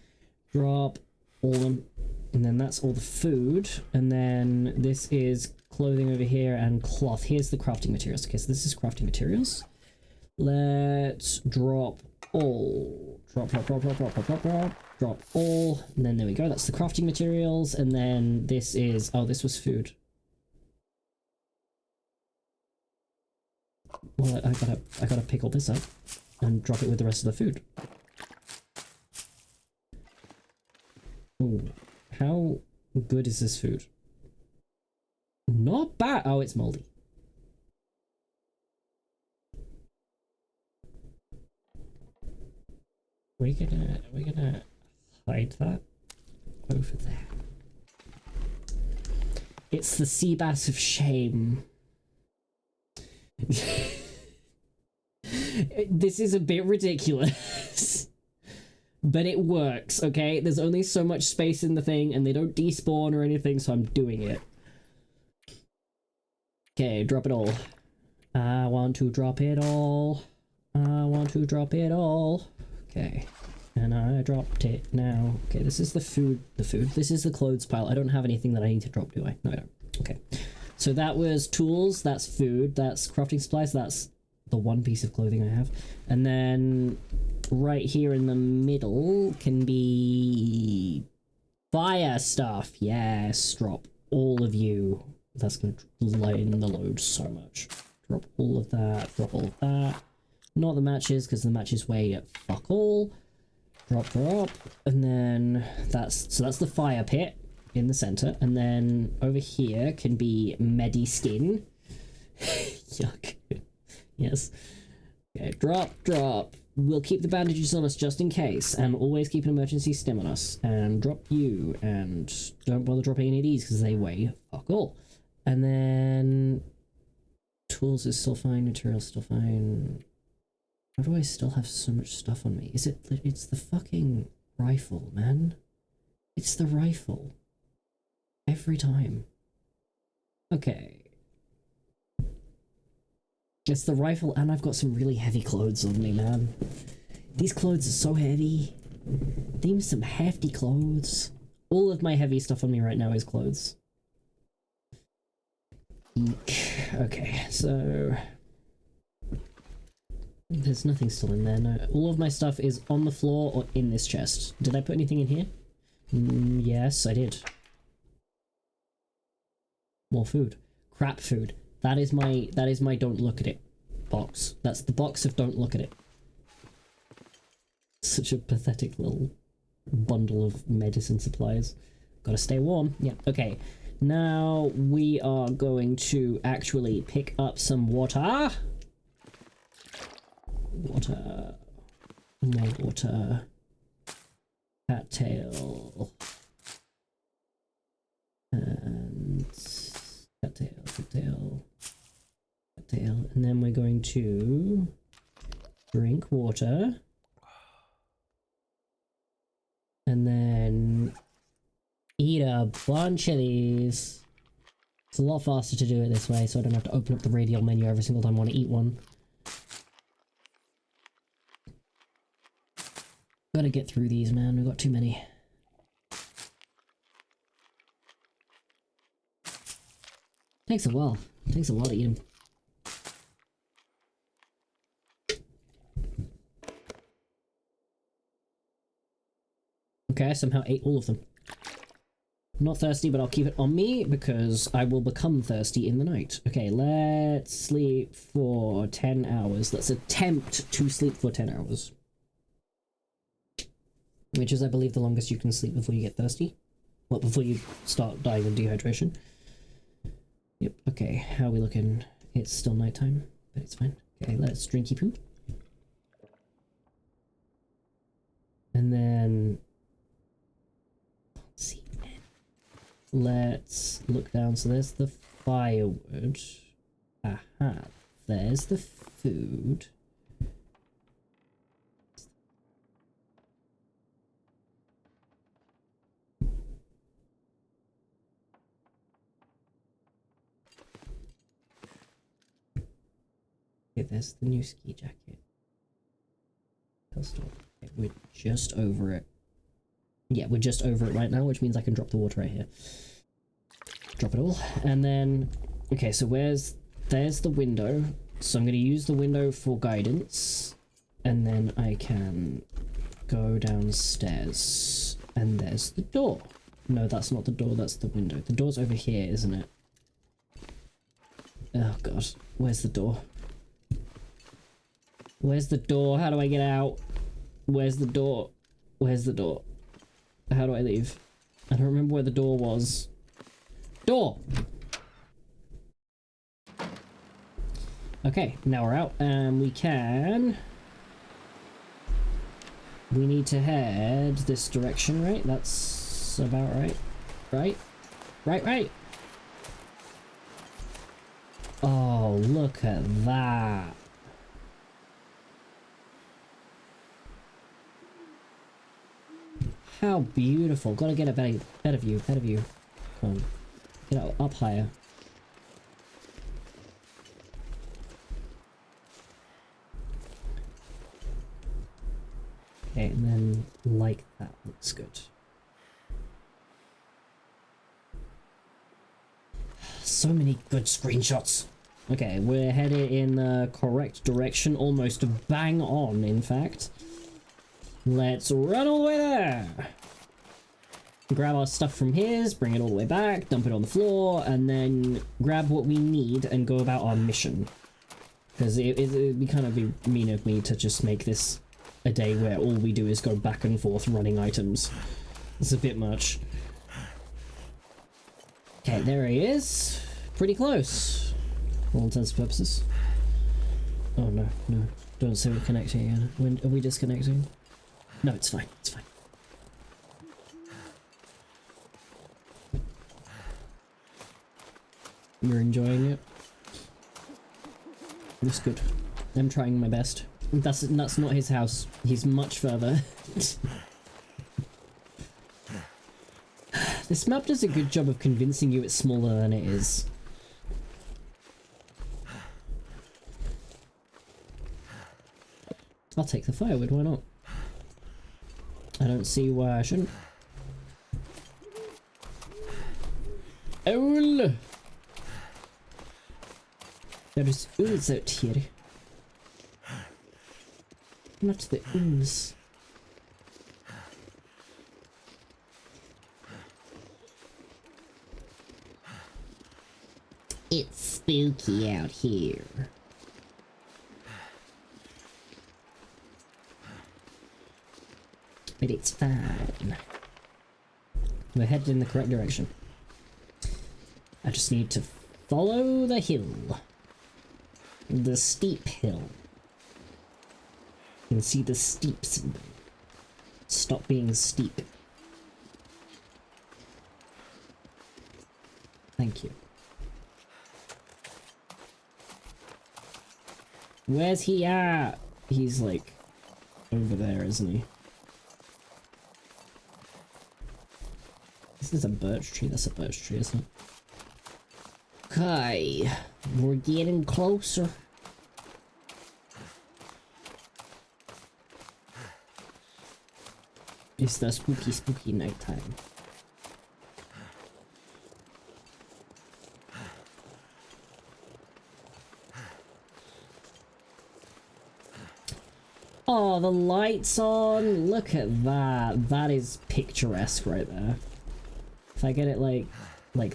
Drop all of them. And then that's all the food. And then this is clothing over here and cloth. Here's the crafting materials. Okay, so this is crafting materials. Let's drop all. Drop all. And then there we go. That's the crafting materials. And then this is... Oh, this was food. Well, I gotta pick all this up and drop it with the rest of the food. Ooh, how good is this food? Not bad. Oh, it's moldy. We're gonna hide that over there. It's the sea bass of shame. This is a bit ridiculous. But it works, okay? There's only so much space in the thing, and they don't despawn or anything, so I'm doing it. Okay, drop it all. I want to drop it all. I want to drop it all. Okay. And I dropped it now. Okay, this is the food. This is the clothes pile. I don't have anything that I need to drop, do I? No, I don't. Okay. So that was tools, that's food, that's crafting supplies, that's the one piece of clothing I have. And then right here in the middle can be fire stuff. Yes, drop all of you. That's going to lighten the load so much. Drop all of that, drop all of that. Not the matches, because the matches weigh fuck all. Drop. And then that's the fire pit in the center. And then over here can be Medi skin. Yuck. Yes. Okay, drop. We'll keep the bandages on us just in case, and always keep an emergency stim on us. And drop you, and don't bother dropping any of these because they weigh fuck all. And then tools is still fine, materials still fine. Why do I still have so much stuff on me? It's the fucking rifle, man. It's the rifle. Every time. Okay. It's the rifle, and I've got some really heavy clothes on me, man. These clothes are so heavy. These some hefty clothes. All of my heavy stuff on me right now is clothes. Eek. Okay, so... There's nothing still in there, no. All of my stuff is on the floor or in this chest. Did I put anything in here? Yes, I did. More food. Crap food. That is my don't look at it box. That's the box of don't look at it. Such a pathetic little bundle of medicine supplies. Gotta stay warm. Yeah, okay. Now we are going to actually pick up some water. water. More water. Cattail. And cattail. And then we're going to drink water. And then eat a bunch of these. It's a lot faster to do it this way, so I don't have to open up the radial menu every single time I want to eat one. Gotta get through these, man. We've got too many. Takes a while. Takes a while to eat them. Okay, I somehow ate all of them. I'm not thirsty, but I'll keep it on me because I will become thirsty in the night. Okay, let's sleep for 10 hours. Let's attempt to sleep for 10 hours. Which is, I believe, the longest you can sleep before you get thirsty. Well, before you start dying of dehydration. Yep, okay, how are we looking? It's still nighttime, but it's fine. Okay, let's drinky poo. And then... let's see. Let's look down. So there's the firewood. Aha, there's the food. Okay, there's the new ski jacket. Okay, we're just over it. Yeah, we're just over it right now, which means I can drop the water right here. Drop it all. And then, okay, so there's the window. So I'm going to use the window for guidance. And then I can go downstairs. And there's the door. No, that's not the door, that's the window. The door's over here, isn't it? Oh god, where's the door? Where's the door? How do I get out? Where's the door? Where's the door? How do I leave? I don't remember where the door was. Door! Okay, now we're out, and we can... we need to head this direction, right? That's about right. Right? Right! Oh, look at that. How beautiful. Gotta get a better view. Come on. Get up higher. Okay, and then like that looks good. So many good screenshots. Okay, we're headed in the correct direction, almost bang on, in fact. Let's run all the way there. Grab our stuff from here, bring it all the way back, dump it on the floor, and then grab what we need and go about our mission. Because it'd be kind of mean of me to just make this a day where all we do is go back and forth running items. It's a bit much. Okay, there he is. Pretty close. For all intents and purposes. Oh no. Don't say we're connecting again. When are we disconnecting? No, it's fine. It's fine. You're enjoying it? It's good. I'm trying my best. That's not his house. He's much further. This map does a good job of convincing you it's smaller than it is. I'll take the firewood, why not? I don't see why I shouldn't. Oh! There is ooze out here. Not the ooze. It's spooky out here. But it's fine. We're headed in the correct direction. I just need to follow the hill. The steep hill. You can see the steeps. Stop being steep. Thank you. Where's he at? He's like over there, isn't he? This is a birch tree. That's a birch tree, isn't it? Okay, we're getting closer. It's the spooky, spooky nighttime. Oh, the light's on. Look at that. That is picturesque right there. If I get it like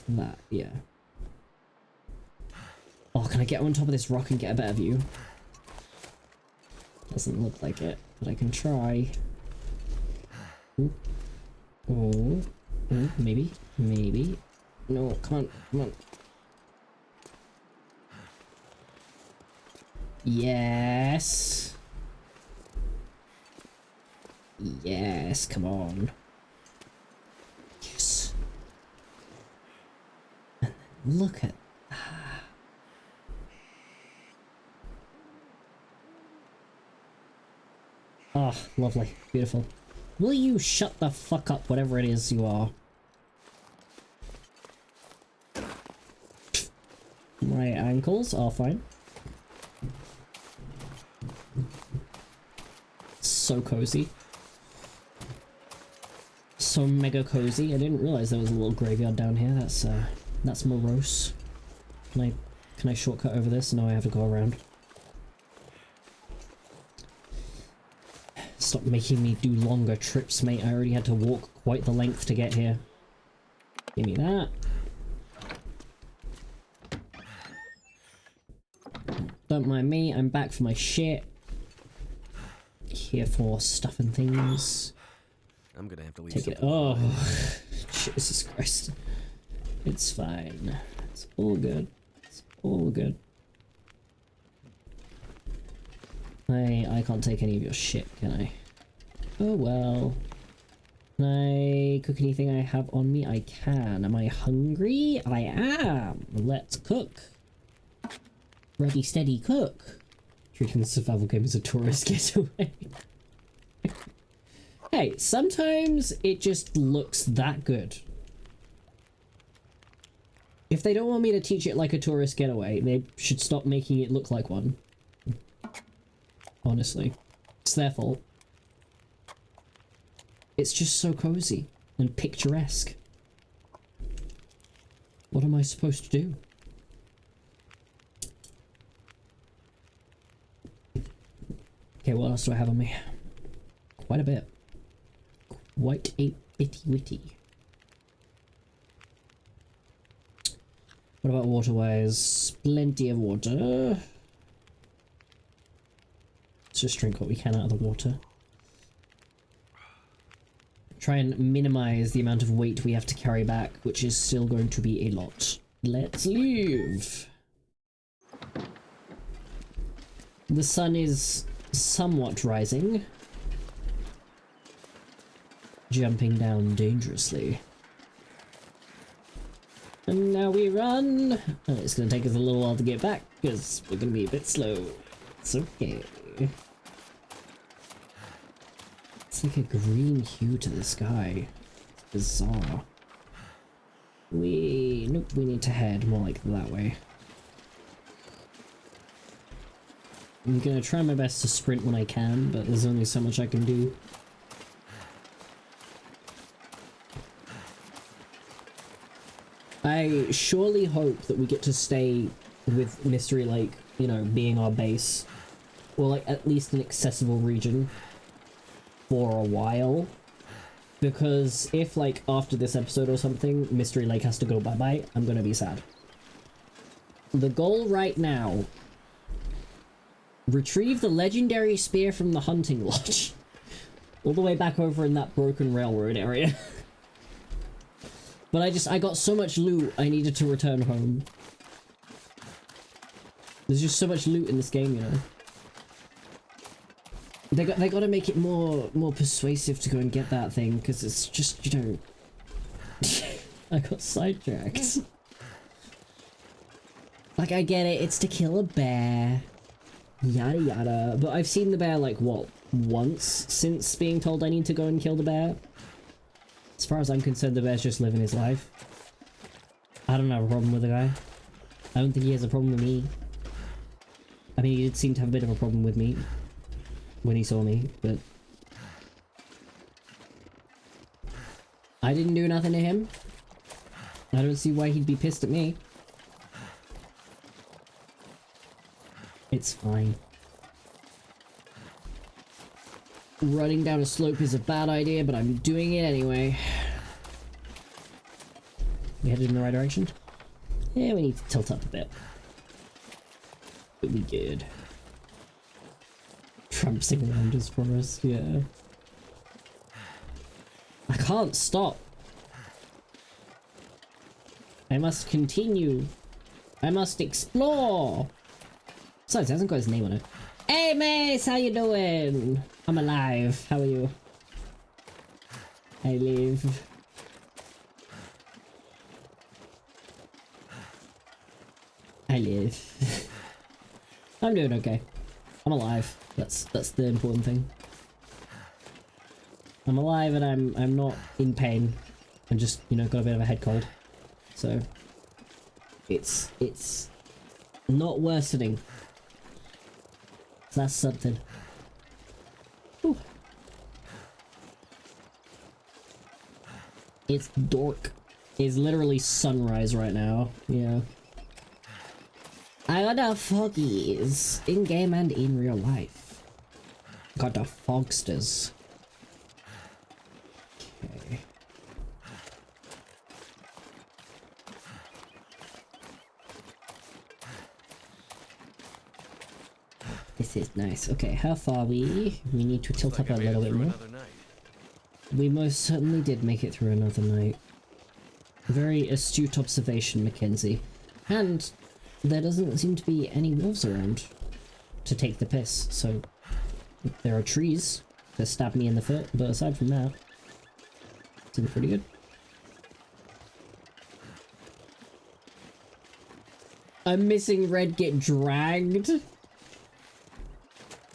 that, yeah. Oh, can I get on top of this rock and get a better view? Doesn't look like it, but I can try. Ooh. Oh. Ooh, maybe. Maybe. No, come on. Come on. Yes. Yes, come on. Yes. And then look at that. Oh, lovely. Beautiful. Will you shut the fuck up, whatever it is you are? My ankles are fine. So cozy. So mega cozy. I didn't realize there was a little graveyard down here. That's morose. Can I shortcut over this? No, I have to go around. Stop making me do longer trips, mate. I already had to walk quite the length to get here. Give me that. Don't mind me, I'm back for my shit. Here for stuff and things. I'm gonna have to leave. Take it. Oh, Jesus Christ. It's fine. It's all good. It's all good. I can't take any of your shit, can I? Oh well. Can I cook anything I have on me? I can. Am I hungry? I am. Let's cook. Ready, steady, cook. Treating the survival game as a tourist getaway. Hey, sometimes it just looks that good. If they don't want me to teach it like a tourist getaway, they should stop making it look like one. Honestly. It's their fault. It's just so cozy and picturesque. What am I supposed to do? Okay, what else do I have on me? Quite a bit. Quite a bitty witty. What about waterways? Plenty of water. Let's just drink what we can out of the water. Try and minimize the amount of weight we have to carry back, which is still going to be a lot. Let's leave. The sun is somewhat rising. Jumping down dangerously. And now we run. Oh, it's going to take us a little while to get back because we're going to be a bit slow. It's okay. It's like a green hue to the sky. It's bizarre. Nope, we need to head more like that way. I'm gonna try my best to sprint when I can, but there's only so much I can do. I surely hope that we get to stay with Mystery Lake, you know, being our base. Or like at least an accessible region for a while. Because if like after this episode or something, Mystery Lake has to go bye-bye, I'm gonna be sad. The goal right now: retrieve the legendary spear from the hunting lodge. All the way back over in that broken railroad area. But I got so much loot, I needed to return home. There's just so much loot in this game, you know. They got to make it more persuasive to go and get that thing, because it's just, you know. I got sidetracked. Like, I get it, it's to kill a bear. Yada yada. But I've seen the bear, like, what, once since being told I need to go and kill the bear? As far as I'm concerned, the bear's just living his life. I don't have a problem with the guy. I don't think he has a problem with me. I mean, he did seem to have a bit of a problem with me when he saw me, but I didn't do nothing to him. I don't see why he'd be pissed at me. It's fine. Running down a slope is a bad idea, but I'm doing it anyway. We headed in the right direction? Yeah, we need to tilt up a bit. But we good. Trampsing around us for us, yeah. I can't stop. I must continue. I must explore. Besides, it hasn't got his name on it. Hey, Mace, how you doing? I'm alive. How are you? I live. I live. I'm doing okay. I'm alive. That's the important thing. I'm alive and I'm not in pain. I'm just, you know, got a bit of a head cold. So it's not worsening. That's something. Ooh. It's dark. It's literally sunrise right now. Yeah. I got the foggies in game and in real life. Got the fogsters. Okay. This is nice. Okay, how far are we? We need to tilt up a little bit more. We most certainly did make it through another night. Very astute observation, Mackenzie. And there doesn't seem to be any wolves around to take the piss, so there are trees that stab me in the foot, but aside from that, seems pretty good. I'm missing Red get dragged.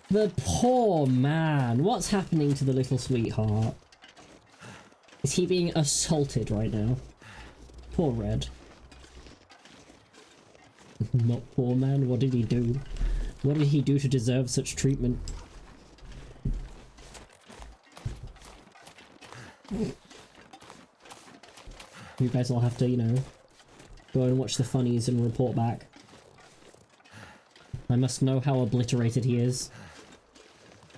The poor man. What's happening to the little sweetheart? Is he being assaulted right now? Poor Red. Not poor man, what did he do? What did he do to deserve such treatment? You guys will have to, you know, go and watch the funnies and report back. I must know how obliterated he is.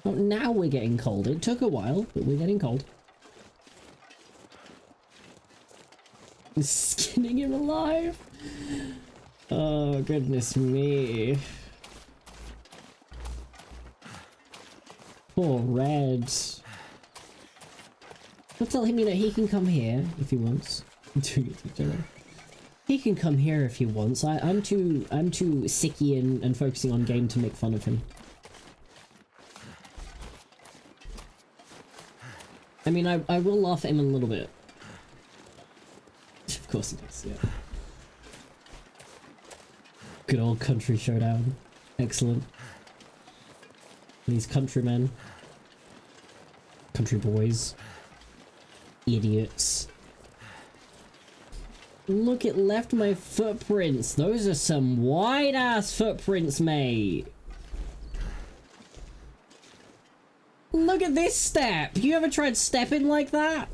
Oh, now we're getting cold. It took a while, but we're getting cold. Skinning him alive! Oh, goodness me. Poor Red. I'll tell him, you know, he can come here if he wants. He can come here if he wants. I'm too sicky and focusing on game to make fun of him. I mean, I will laugh at him a little bit. Of course he does, yeah. Good old country showdown. Excellent. These countrymen. Country boys. Idiots. Look, it left my footprints. Those are some wide-ass footprints, mate. Look at this step. You ever tried stepping like that?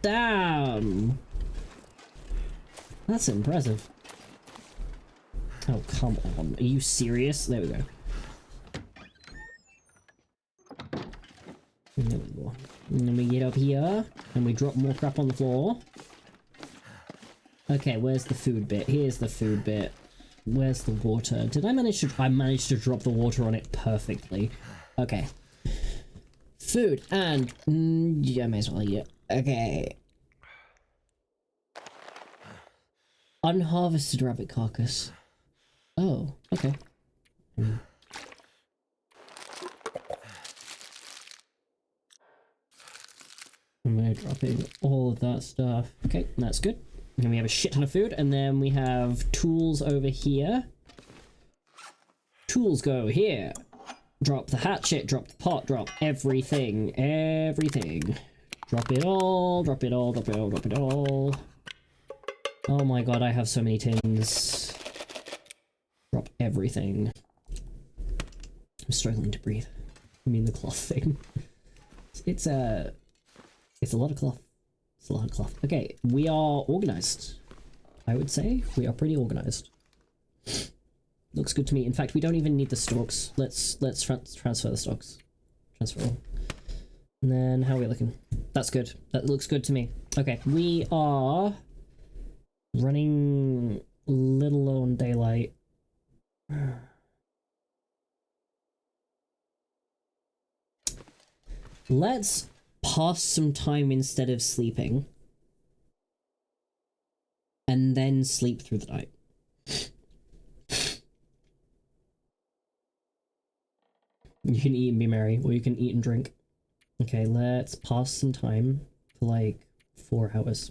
Damn. That's impressive. Oh, come on. Are you serious? There we go. There we go. And then we get up here, and we drop more crap on the floor. Okay, where's the food bit? Here's the food bit. Where's the water? Did I manage to... I managed to drop the water on it perfectly. Okay. Food, and... yeah, I may as well eat it. Okay. Unharvested rabbit carcass. Oh, okay. I'm gonna drop in all of that stuff. Okay, that's good. And we have a shit ton of food, and then we have tools over here. Tools go here. Drop the hatchet, drop the pot, drop everything. Everything. Drop it all, drop it all, drop it all, drop it all. Oh my god, I have so many tins. Drop everything. I'm struggling to breathe. I mean the cloth thing. It's a lot of cloth. It's a lot of cloth. Okay, we are organized. I would say we are pretty organized. Looks good to me. In fact, we don't even need the stalks. Let's transfer the stalks. Transfer all. And then how are we looking? That's good. That looks good to me. Okay, we are running a little low on daylight. Let's pass some time instead of sleeping. And then sleep through the night. You can eat and be merry, or you can eat and drink. Okay, let's pass some time for like 4 hours.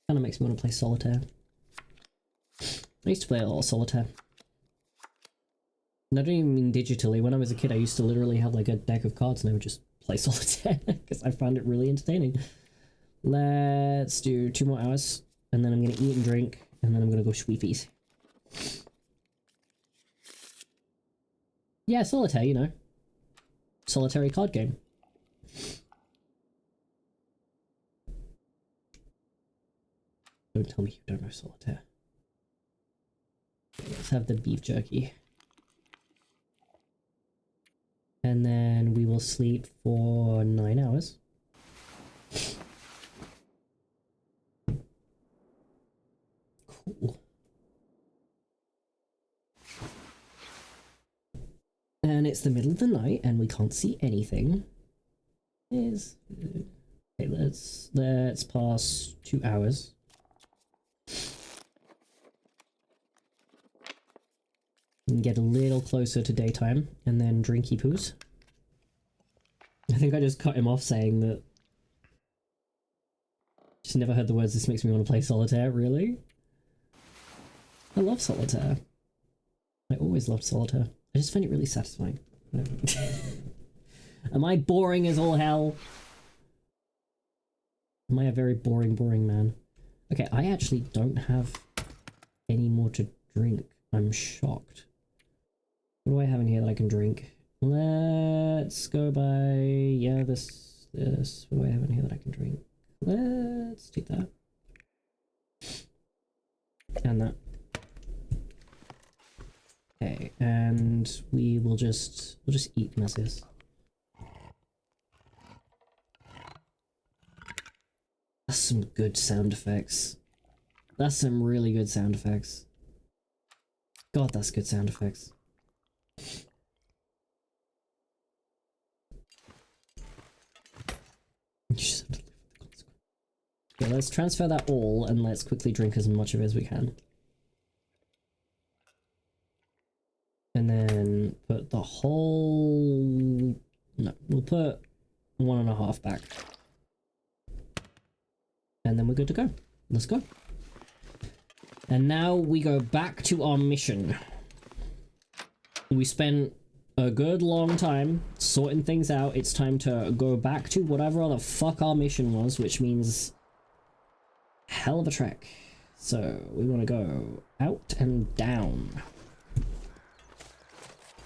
Kind of makes me want to play solitaire. I used to play a lot of solitaire. And I don't even mean digitally. When I was a kid, I used to literally have like a deck of cards and I would just play solitaire because I found it really entertaining. Let's do 2 more hours, and then I'm gonna eat and drink, and then I'm gonna go sweepies. Yeah, solitaire, you know. Solitary card game. Don't tell me you don't know solitaire. Okay, let's have the beef jerky. And then we will sleep for 9 hours. Cool. And it's the middle of the night and we can't see anything. Okay, let's pass 2 hours. And get a little closer to daytime, and then drinky poos. I think I just cut him off saying that. Just never heard the words, this makes me want to play solitaire, really? I love solitaire. I always loved solitaire. I just find it really satisfying. Am I boring as all hell? Am I a very boring man? Okay, I actually don't have any more to drink. I'm shocked. What do I have in here that I can drink? Let's go by... yeah, this. What do I have in here that I can drink? Let's take that. And that. Okay, and we'll just eat them as is. That's some good sound effects. That's some really good sound effects. God, that's good sound effects. Okay, let's transfer that all and let's quickly drink as much of it as we can. And then put the whole... no, we'll put 1.5 back. And then we're good to go. Let's go. And now we go back to our mission. We spent a good long time sorting things out. It's time to go back to whatever the fuck our mission was, which means hell of a trek. So we want to go out and down.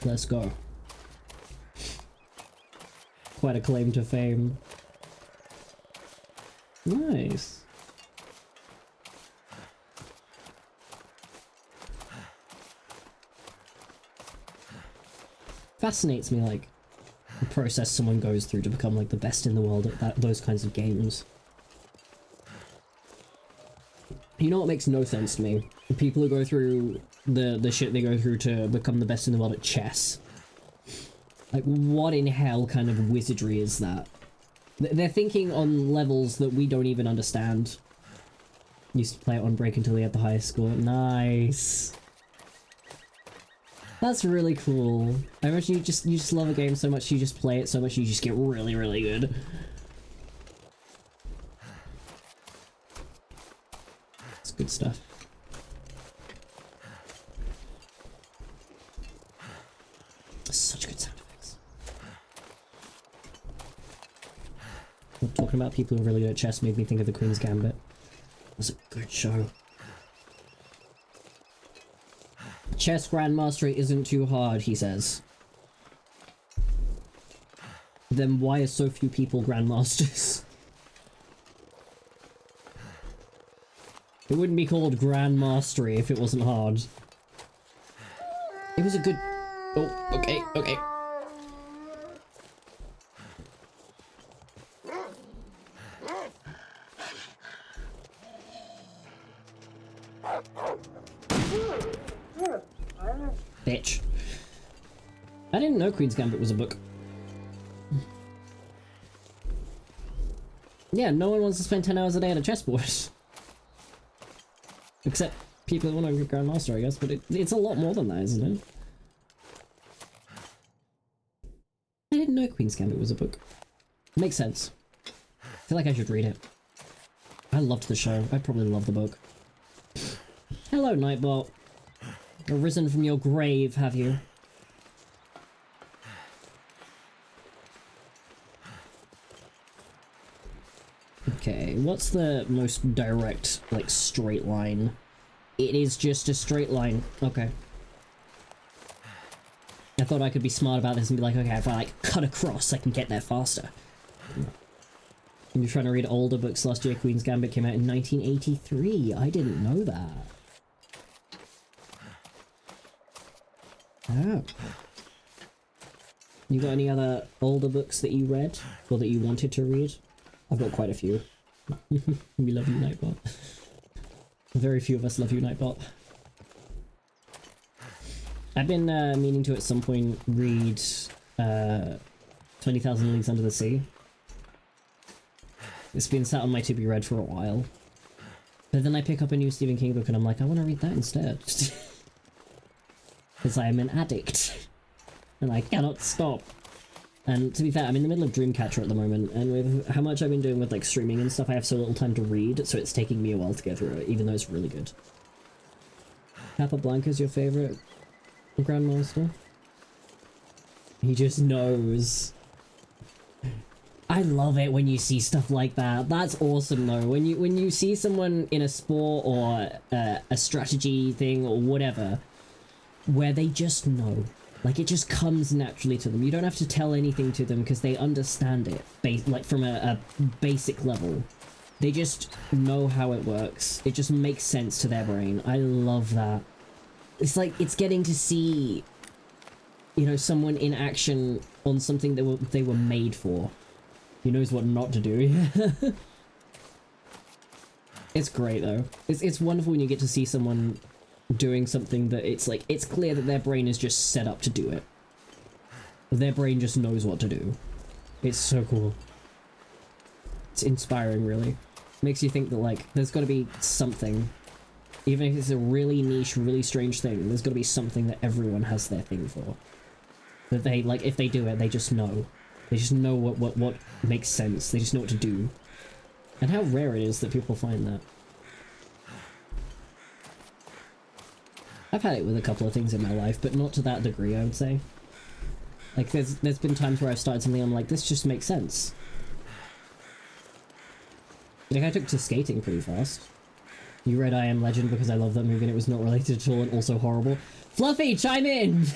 Let's go. Quite a claim to fame. Nice. Fascinates me, like, the process someone goes through to become, like, the best in the world at those kinds of games. You know what makes no sense to me? The people who go through the shit they go through to become the best in the world at chess. Like, what in hell kind of wizardry is that? They're thinking on levels that we don't even understand. Used to play it on break until we had the highest score. Nice. That's really cool. I imagine you just love a game so much, you just play it so much, you just get really, really good. It's good stuff. Such good sound effects. Talking about people who are really good at chess made me think of the Queen's Gambit. It was a good show. Chess Grandmastery isn't too hard, he says. Then why are so few people Grandmasters? It wouldn't be called Grandmastery if it wasn't hard. It was a good... Oh, okay, okay. Bitch. I didn't know Queen's Gambit was a book. Yeah, no one wants to spend 10 hours a day at a chessboard. Except people who want to be Grandmaster, I guess, but it's a lot more than that, isn't it? I didn't know Queen's Gambit was a book. Makes sense. I feel like I should read it. I loved the show. I'd probably love the book. Hello, Nightbot. Arisen from your grave, have you? Okay, what's the most direct, like, straight line? It is just a straight line. Okay. I thought I could be smart about this and be like, okay, if I, like, cut across, I can get there faster. And you're trying to read older books last year. Queen's Gambit came out in 1983. I didn't know that. Oh. You got any other older books that you read? Or that you wanted to read? I've got quite a few. We love you, Nightbot. Very few of us love you, Nightbot. I've been meaning to at some point read 20,000 Leagues Under the Sea. It's been sat on my to be read for a while. But then I pick up a new Stephen King book and I'm like, I want to read that instead. Because I am an addict. And I cannot stop. And to be fair, I'm in the middle of Dreamcatcher at the moment, and with how much I've been doing with like streaming and stuff, I have so little time to read, so it's taking me a while to get through it, even though it's really good. Capablanca's your favorite Grandmaster? He just knows. I love it when you see stuff like that. That's awesome though. When you see someone in a sport or a strategy thing or whatever, where they just know. Like, it just comes naturally to them. You don't have to tell anything to them because they understand it, like, from a basic level. They just know how it works. It just makes sense to their brain. I love that. It's like, it's getting to see, you know, someone in action on something that they were made for. He knows what not to do. It's great, though. It's wonderful when you get to see someone doing something that it's like, it's clear that their brain is just set up to do it. Their brain just knows what to do. It's so cool. It's inspiring, really. Makes you think that, like, there's gotta be something. Even if it's a really niche, really strange thing, there's gotta be something that everyone has their thing for. That they, like, if they do it, they just know. They just know what makes sense. They just know what to do. And how rare it is that people find that. I've had it with a couple of things in my life, but not to that degree, I would say. Like, there's been times where I've started something and I'm like, this just makes sense. Like, I took to skating pretty fast. You read I Am Legend because I love that movie and it was not related at all and also horrible. Fluffy, chime in!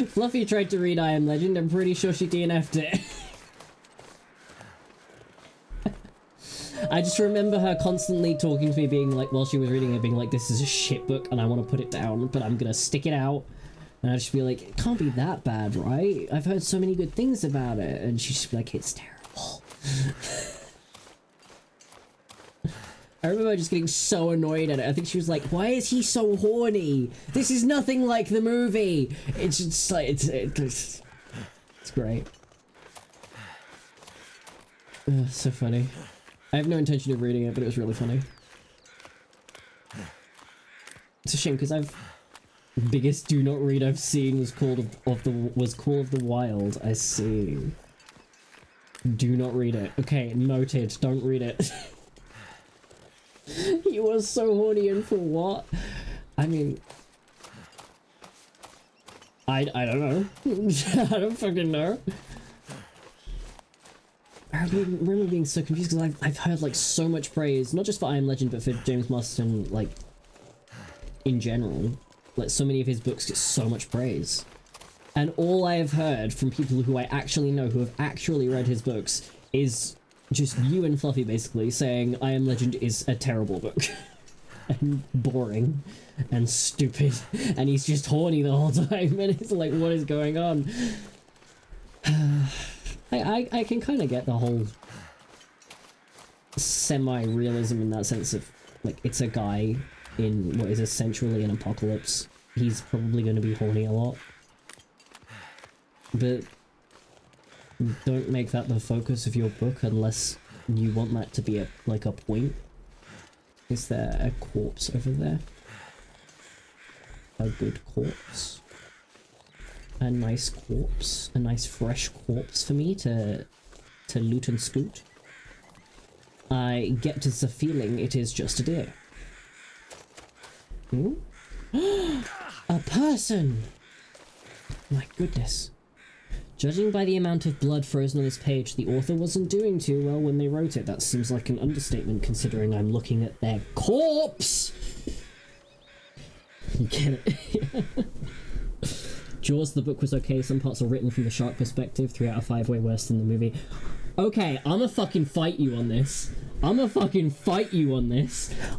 Fluffy tried to read I Am Legend, I'm pretty sure she DNF'd it. I just remember her constantly talking to me, being like, while she was reading it, being like, this is a shit book and I want to put it down, but I'm gonna stick it out. And I'd just be like, it can't be that bad, right? I've heard so many good things about it. And she'd just be like, it's terrible. I remember just getting so annoyed at it. I think she was like, why is he so horny? This is nothing like the movie. It's just like, it's great. Ugh, so funny. I have no intention of reading it, but it was really funny. It's a shame because I've Biggest do not read I've seen was Call of the Wild. I see. Do not read it. Okay, noted. Don't read it. You were so horny and for what? I mean, I don't know. I don't fucking know. I remember being so confused because I've heard like so much praise, not just for I Am Legend, but for James Marston, like in general. Like so many of his books get so much praise. And all I have heard from people who I actually know who have actually read his books is just you and Fluffy basically saying I Am Legend is a terrible book. And boring and stupid. And he's just horny the whole time. And it's like, what is going on? I can kind of get the whole semi-realism in that sense of, like, it's a guy in what is essentially an apocalypse. He's probably going to be horny a lot. But don't make that the focus of your book unless you want that to be a point. Is there a corpse over there? A good corpse? A nice corpse? A nice fresh corpse for me to loot and scoot? I get the feeling it is just a deer. Ooh. A person! My goodness. Judging by the amount of blood frozen on this page, the author wasn't doing too well when they wrote it. That seems like an understatement considering I'm looking at their corpse! You get it? Jaws, the book was okay. Some parts are written from the shark perspective. 3 out of 5 way worse than the movie. Okay, I'ma fucking fight you on this.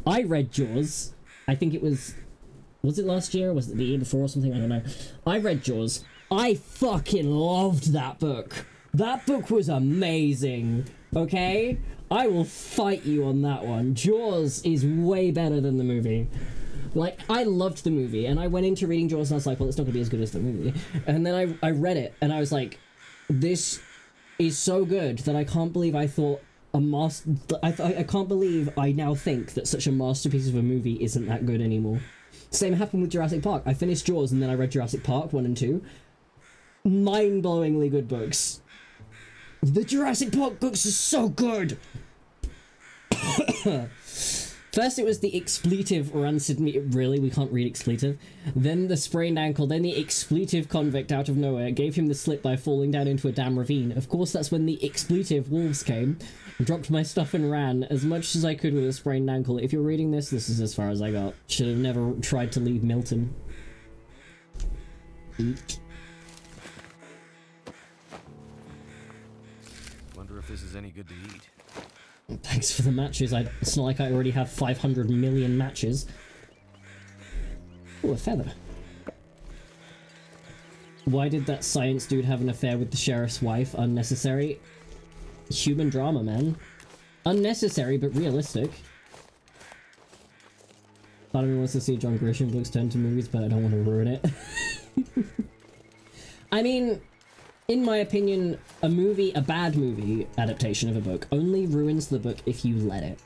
I read Jaws. I think it was it last year or was it the year before or something? I don't know. I read Jaws. I fucking loved that book. That book was amazing. Okay? I will fight you on that one. Jaws is way better than the movie. Like, I loved the movie, and I went into reading Jaws and I was like, well, it's not gonna be as good as the movie. And then I read it, and I was like, this is so good that I can't believe I thought I can't believe I now think that such a masterpiece of a movie isn't that good anymore. Same happened with Jurassic Park. I finished Jaws and then I read Jurassic Park 1 and 2. Mind-blowingly good books. The Jurassic Park books are so good! First it was the expletive rancid meat. Really, we can't read expletive. Then the sprained ankle, then the expletive convict out of nowhere gave him the slip by falling down into a damn ravine. Of course, that's when the expletive wolves came, dropped my stuff and ran as much as I could with a sprained ankle. If you're reading this, this is as far as I got. Should have never tried to leave Milton. Eek. Wonder if this is any good to eat. Thanks for the matches. It's not like I already have 500 million matches. Oh, a feather. Why did that science dude have an affair with the sheriff's wife? Unnecessary. Human drama, man. Unnecessary, but realistic. Part of me wants to see John Grisham books turned to movies, but I don't want to ruin it. I mean, in my opinion, a bad movie adaptation of a book only ruins the book if you let it.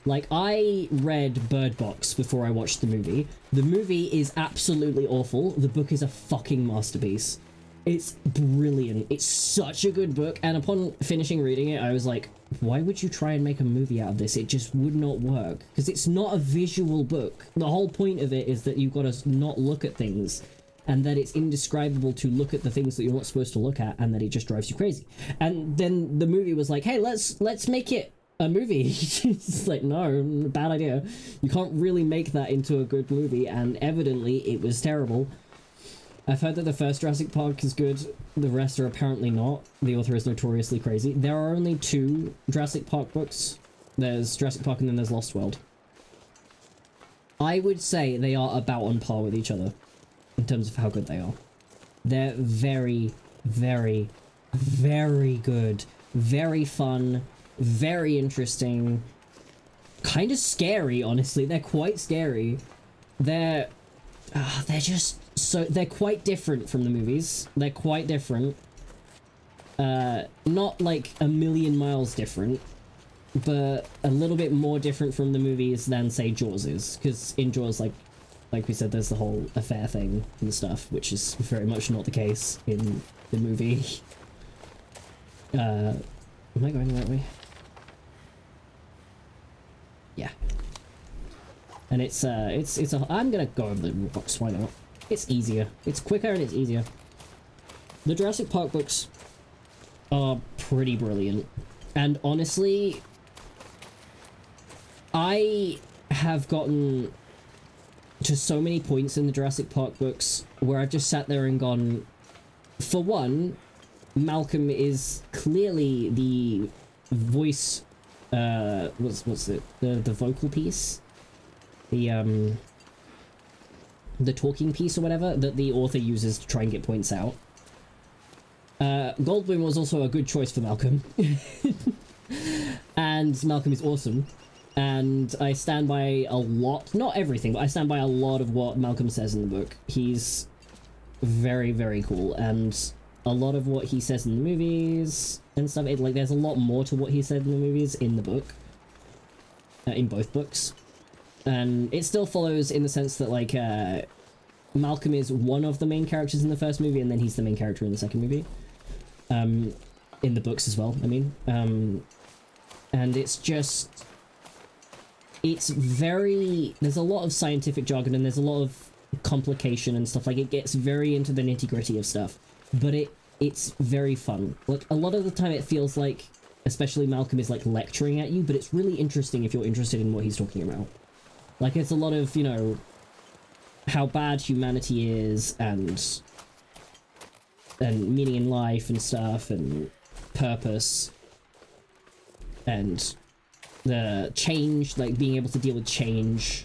Like, I read Bird Box before I watched the movie. The movie is absolutely awful. The book is a fucking masterpiece. It's brilliant. It's such a good book, and upon finishing reading it, I was like, why would you try and make a movie out of this? It just would not work, because it's not a visual book. The whole point of it is that you've got to not look at things, and that it's indescribable to look at the things that you're not supposed to look at, and that it just drives you crazy. And then the movie was like, hey, let's make it a movie. It's like, no, bad idea. You can't really make that into a good movie, and evidently it was terrible. I've heard that the first Jurassic Park is good, the rest are apparently not. The author is notoriously crazy. There are only 2 Jurassic Park books. There's Jurassic Park and then there's Lost World. I would say they are about on par with each other in terms of how good they are. They're very, very, very good. Very fun. Very interesting. Kind of scary, honestly. They're quite scary. They're just so... They're quite different from the movies. They're quite different. Not like a million miles different, but a little bit more different from the movies than, say, Jaws is. Because in Jaws, like, like we said, there's the whole affair thing and stuff, which is very much not the case in the movie. Am I going the right way? Yeah. And it's a, I'm gonna go over the rocks, why not? It's easier. It's quicker and it's easier. The Jurassic Park books are pretty brilliant. And honestly, I have gotten to so many points in the Jurassic Park books where I've just sat there and gone, for one, Malcolm is clearly the voice, what's it, the vocal piece? The talking piece or whatever that the author uses to try and get points out. Goldblum was also a good choice for Malcolm. And Malcolm is awesome. And I stand by a lot, not everything, but I stand by a lot of what Malcolm says in the book. He's very, very cool. And a lot of what he says in the movies and stuff, like there's a lot more to what he said in the movies in the book. In both books. And it still follows in the sense that, like, Malcolm is one of the main characters in the first movie, and then he's the main character in the second movie. In the books as well, I mean. And it's just... It's very... There's a lot of scientific jargon, and there's a lot of complication and stuff. Like, it gets very into the nitty-gritty of stuff. But it's very fun. Like, a lot of the time it feels like, especially Malcolm is, like, lecturing at you, but it's really interesting if you're interested in what he's talking about. Like, it's a lot of, you know, how bad humanity is, and meaning in life and stuff, and purpose, and the change, like being able to deal with change,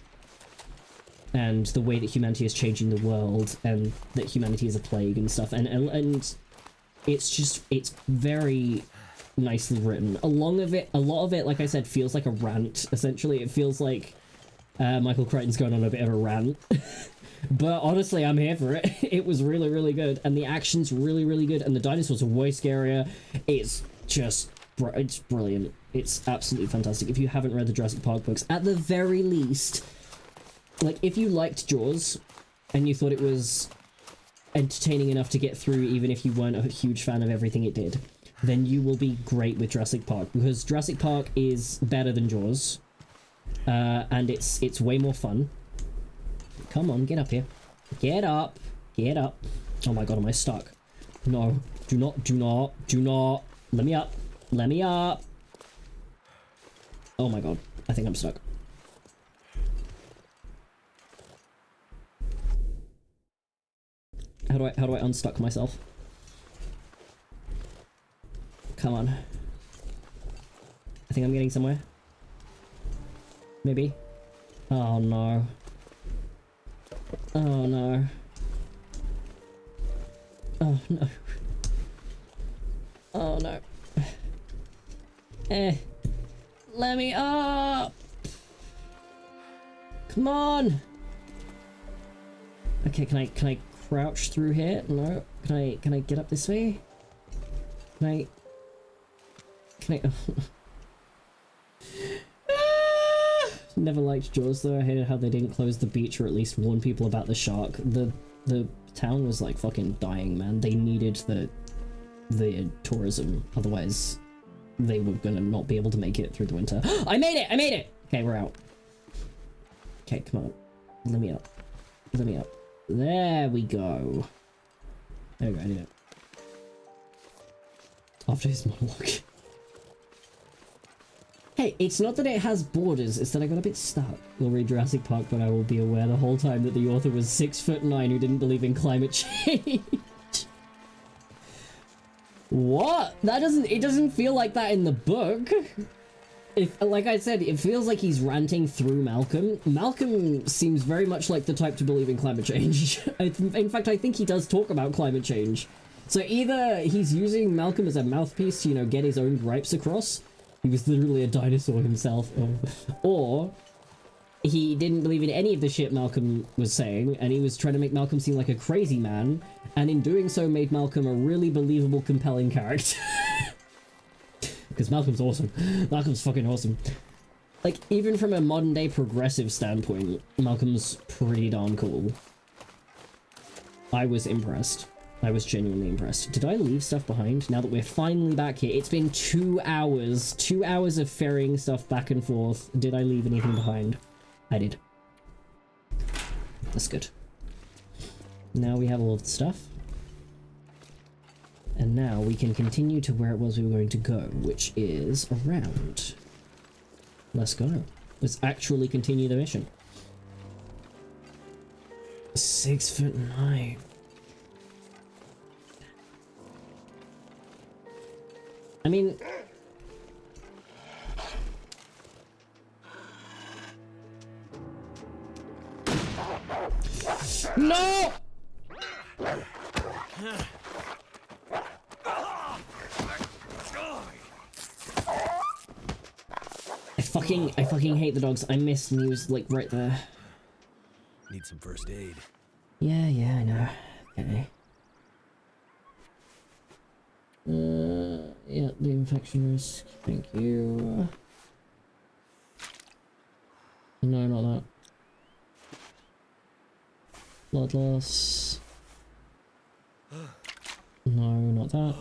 and the way that humanity is changing the world, and that humanity is a plague and stuff, and it's just, it's very nicely written. A lot of it, like I said, feels like a rant, essentially. It feels like Michael Crichton's going on a bit of a rant. But honestly, I'm here for it. It was really, really good. And the action's really, really good. And the dinosaurs are way scarier. It's just... It's brilliant. It's absolutely fantastic. If you haven't read the Jurassic Park books, at the very least... Like, if you liked Jaws, and you thought it was entertaining enough to get through, even if you weren't a huge fan of everything it did, then you will be great with Jurassic Park. Because Jurassic Park is better than Jaws. And it's way more fun. Come on, get up here. Get up. Get up. Oh my god, am I stuck? No. Do not. Let me up. Let me up. Oh my god. I think I'm stuck. How do I unstuck myself? Come on. I think I'm getting somewhere. Maybe. Oh no. Oh no. Oh no. Oh no. Let me up. Come on. Okay, can I crouch through here? No. Can I get up this way? Can I Never liked Jaws though. I hated how they didn't close the beach or at least warn people about the shark. The town was like fucking dying, man. They needed the tourism, otherwise they were gonna not be able to make it through the winter. I made it! I made it! Okay, we're out. Okay, come on. Let me up. Let me up. There we go. There we go, I did it. After his monologue. Hey, it's not that it has borders, it's that I got a bit stuck. We'll read Jurassic Park, but I will be aware the whole time that the author was 6'9" who didn't believe in climate change. What? It doesn't feel like that in the book. If, like I said, it feels like he's ranting through Malcolm. Malcolm seems very much like the type to believe in climate change. In fact, I think he does talk about climate change. So either he's using Malcolm as a mouthpiece to, you know, get his own gripes across. He was literally a dinosaur himself. Or he didn't believe in any of the shit Malcolm was saying, and he was trying to make Malcolm seem like a crazy man, and in doing so made Malcolm a really believable, compelling character. Because Malcolm's awesome. Malcolm's fucking awesome. Like, even from a modern day progressive standpoint, Malcolm's pretty darn cool. I was impressed. I was genuinely impressed. Did I leave stuff behind now that we're finally back here? It's been 2 hours. 2 hours of ferrying stuff back and forth. Did I leave anything behind? I did. That's good. Now we have all of the stuff. And now we can continue to where it was we were going to go, which is around. Let's go. Let's actually continue the mission. 6'9". I mean... No! I fucking hate the dogs. I missed news like right there. Need some first aid. Yeah, I know. Okay. Yeah, the infection risk. Thank you. No, not that. Blood loss. No, not that.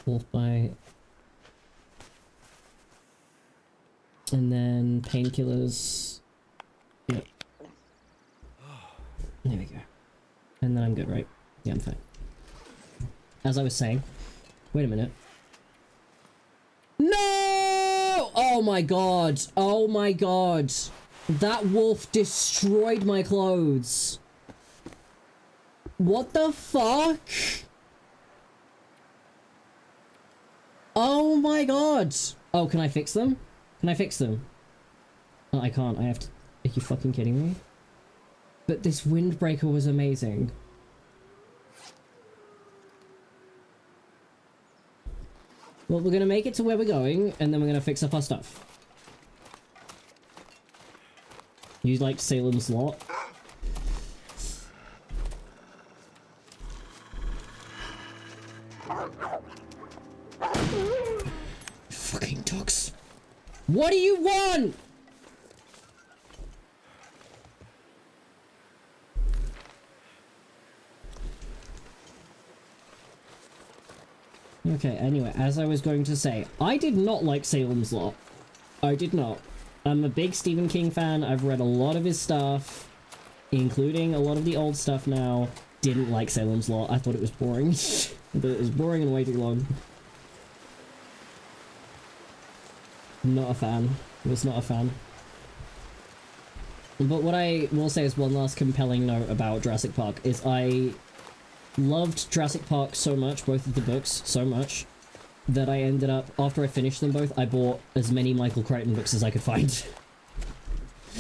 Wolf bite. And then painkillers. Yep. There we go. And then I'm good, right? Yeah, I'm fine. As I was saying, wait a minute. No! Oh my god. Oh my god. That wolf destroyed my clothes. What the fuck? Oh my god. Oh, can I fix them? Can I fix them? Oh, I can't. I have to... Are you fucking kidding me? But this windbreaker was amazing. Well, we're gonna make it to where we're going, and then we're gonna fix up our stuff. You like Salem's Lot? Fucking dogs. What do you want? Okay, anyway, as I was going to say, I did not like Salem's Lot. I did not. I'm a big Stephen King fan. I've read a lot of his stuff, including a lot of the old stuff now. Didn't like Salem's Lot. I thought it was boring. It was boring and way too long. Not a fan. Was not a fan. But what I will say is one last compelling note about Jurassic Park is I loved Jurassic Park so much, both of the books, so much, that I ended up, after I finished them both, I bought as many Michael Crichton books as I could find.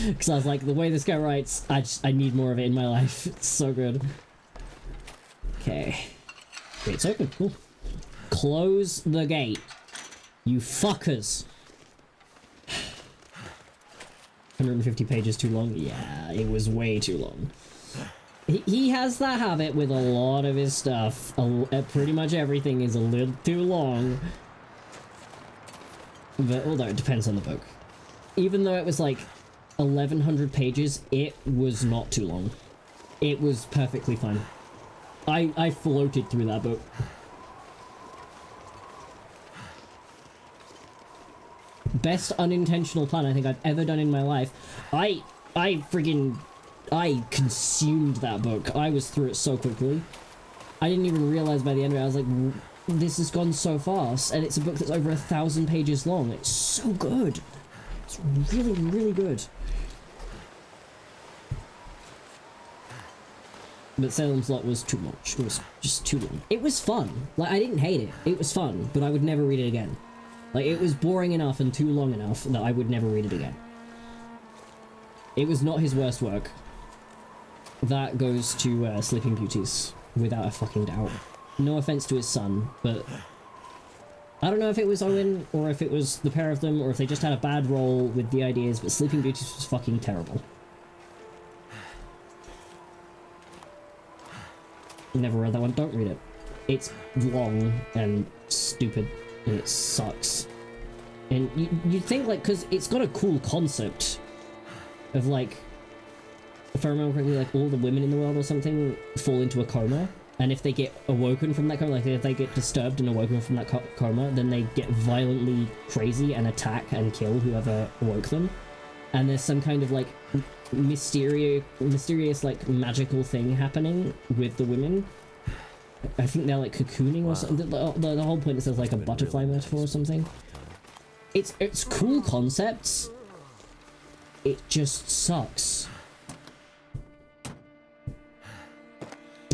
Because I was like, the way this guy writes, I need more of it in my life. It's so good. Okay. It's open. Cool. Close the gate. You fuckers. 150 pages too long? Yeah, it was way too long. He has that habit with a lot of his stuff. Pretty much everything is a little too long. But, although it depends on the book. Even though it was like 1100 pages, it was not too long. It was perfectly fine. I floated through that book. Best unintentional plan I think I've ever done in my life. I consumed that book. I was through it so quickly. I didn't even realize by the end of it, I was like, this has gone so fast, and it's a book that's over 1,000 pages long. It's so good. It's really, really good. But Salem's Lot was too much. It was just too long. It was fun. Like, I didn't hate it. It was fun, but I would never read it again. Like, it was boring enough and too long enough that I would never read it again. It was not his worst work. That goes to Sleeping Beauties, without a fucking doubt. No offense to his son, but I don't know if it was Owen, or if it was the pair of them, or if they just had a bad role with the ideas, but Sleeping Beauties was fucking terrible. Never read that one, don't read it. It's long and stupid, and it sucks. And you'd think, like, because it's got a cool concept of, like, if I remember correctly, like, all the women in the world or something fall into a coma. And if they get awoken from that coma, like, if they get disturbed and awoken from that coma, then they get violently crazy and attack and kill whoever awoke them. And there's some kind of, like, mysterious, like, magical thing happening with the women. I think they're, like, cocooning or something. The whole point is there's, like, a butterfly metaphor or something. It's cool concepts. It just sucks.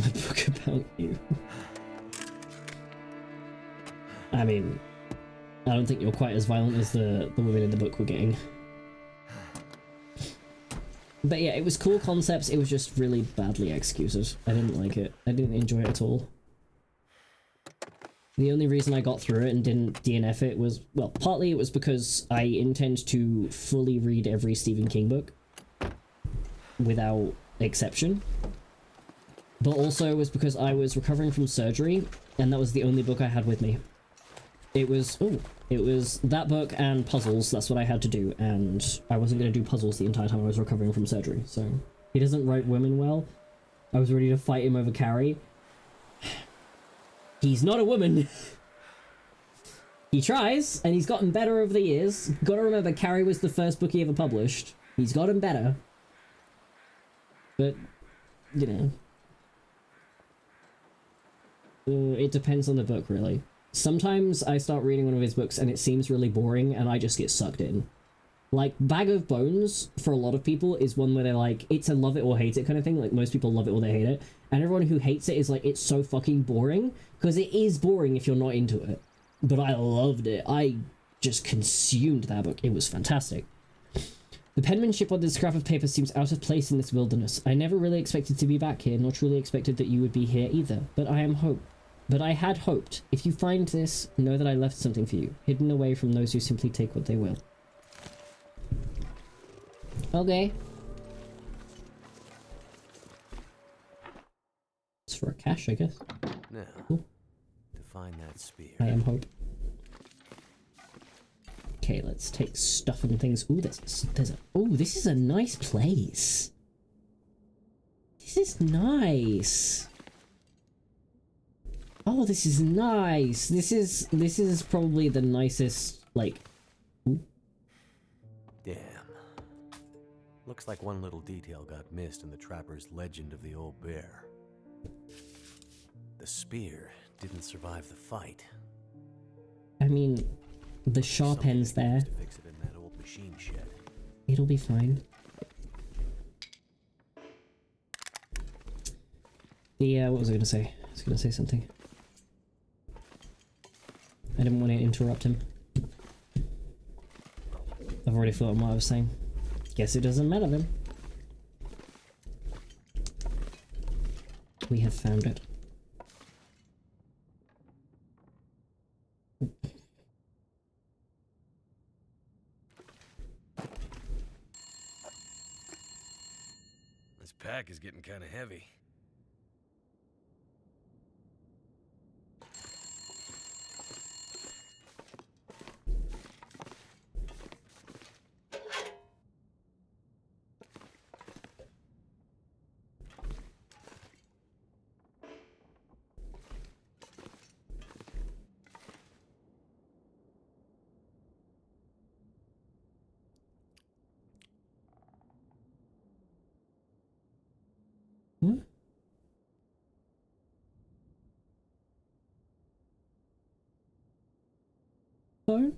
A book about you. I mean, I don't think you're quite as violent as the women in the book were getting. But yeah, it was cool concepts, it was just really badly executed. I didn't like it. I didn't enjoy it at all. The only reason I got through it and didn't DNF it was, well, partly it was because I intend to fully read every Stephen King book without exception. But also it was because I was recovering from surgery and that was the only book I had with me. It was that book and puzzles, that's what I had to do, and I wasn't going to do puzzles the entire time I was recovering from surgery, so... He doesn't write women well. I was ready to fight him over Carrie. He's not a woman. He tries, and he's gotten better over the years. Gotta remember, Carrie was the first book he ever published. He's gotten better. But, you know... it depends on the book, really. Sometimes I start reading one of his books and it seems really boring and I just get sucked in. Like, Bag of Bones, for a lot of people, is one where they're like, it's a love it or hate it kind of thing. Like, most people love it or they hate it. And everyone who hates it is like, it's so fucking boring. Because it is boring if you're not into it. But I loved it. I just consumed that book. It was fantastic. The penmanship on this scrap of paper seems out of place in this wilderness. I never really expected to be back here, nor truly expected that you would be here either. But I had hoped. If you find this, know that I left something for you, hidden away from those who simply take what they will. Okay. It's for a cache, I guess. Now, Ooh. to find that spear. I am hope. Okay, let's take stuff and things. Ooh, this is a nice place. This is nice. Oh, this is nice. This is probably the nicest, like... Ooh. Damn. Looks like one little detail got missed in the trapper's legend of the old bear. The spear didn't survive the fight. I mean, the sharp end's there. To fix it in that old machine shed. It'll be fine. What was I gonna say? I was gonna say something. I didn't want to interrupt him. I've already forgotten what I was saying. Guess it doesn't matter then. We have found it. This pack is getting kind of heavy. What? Phone?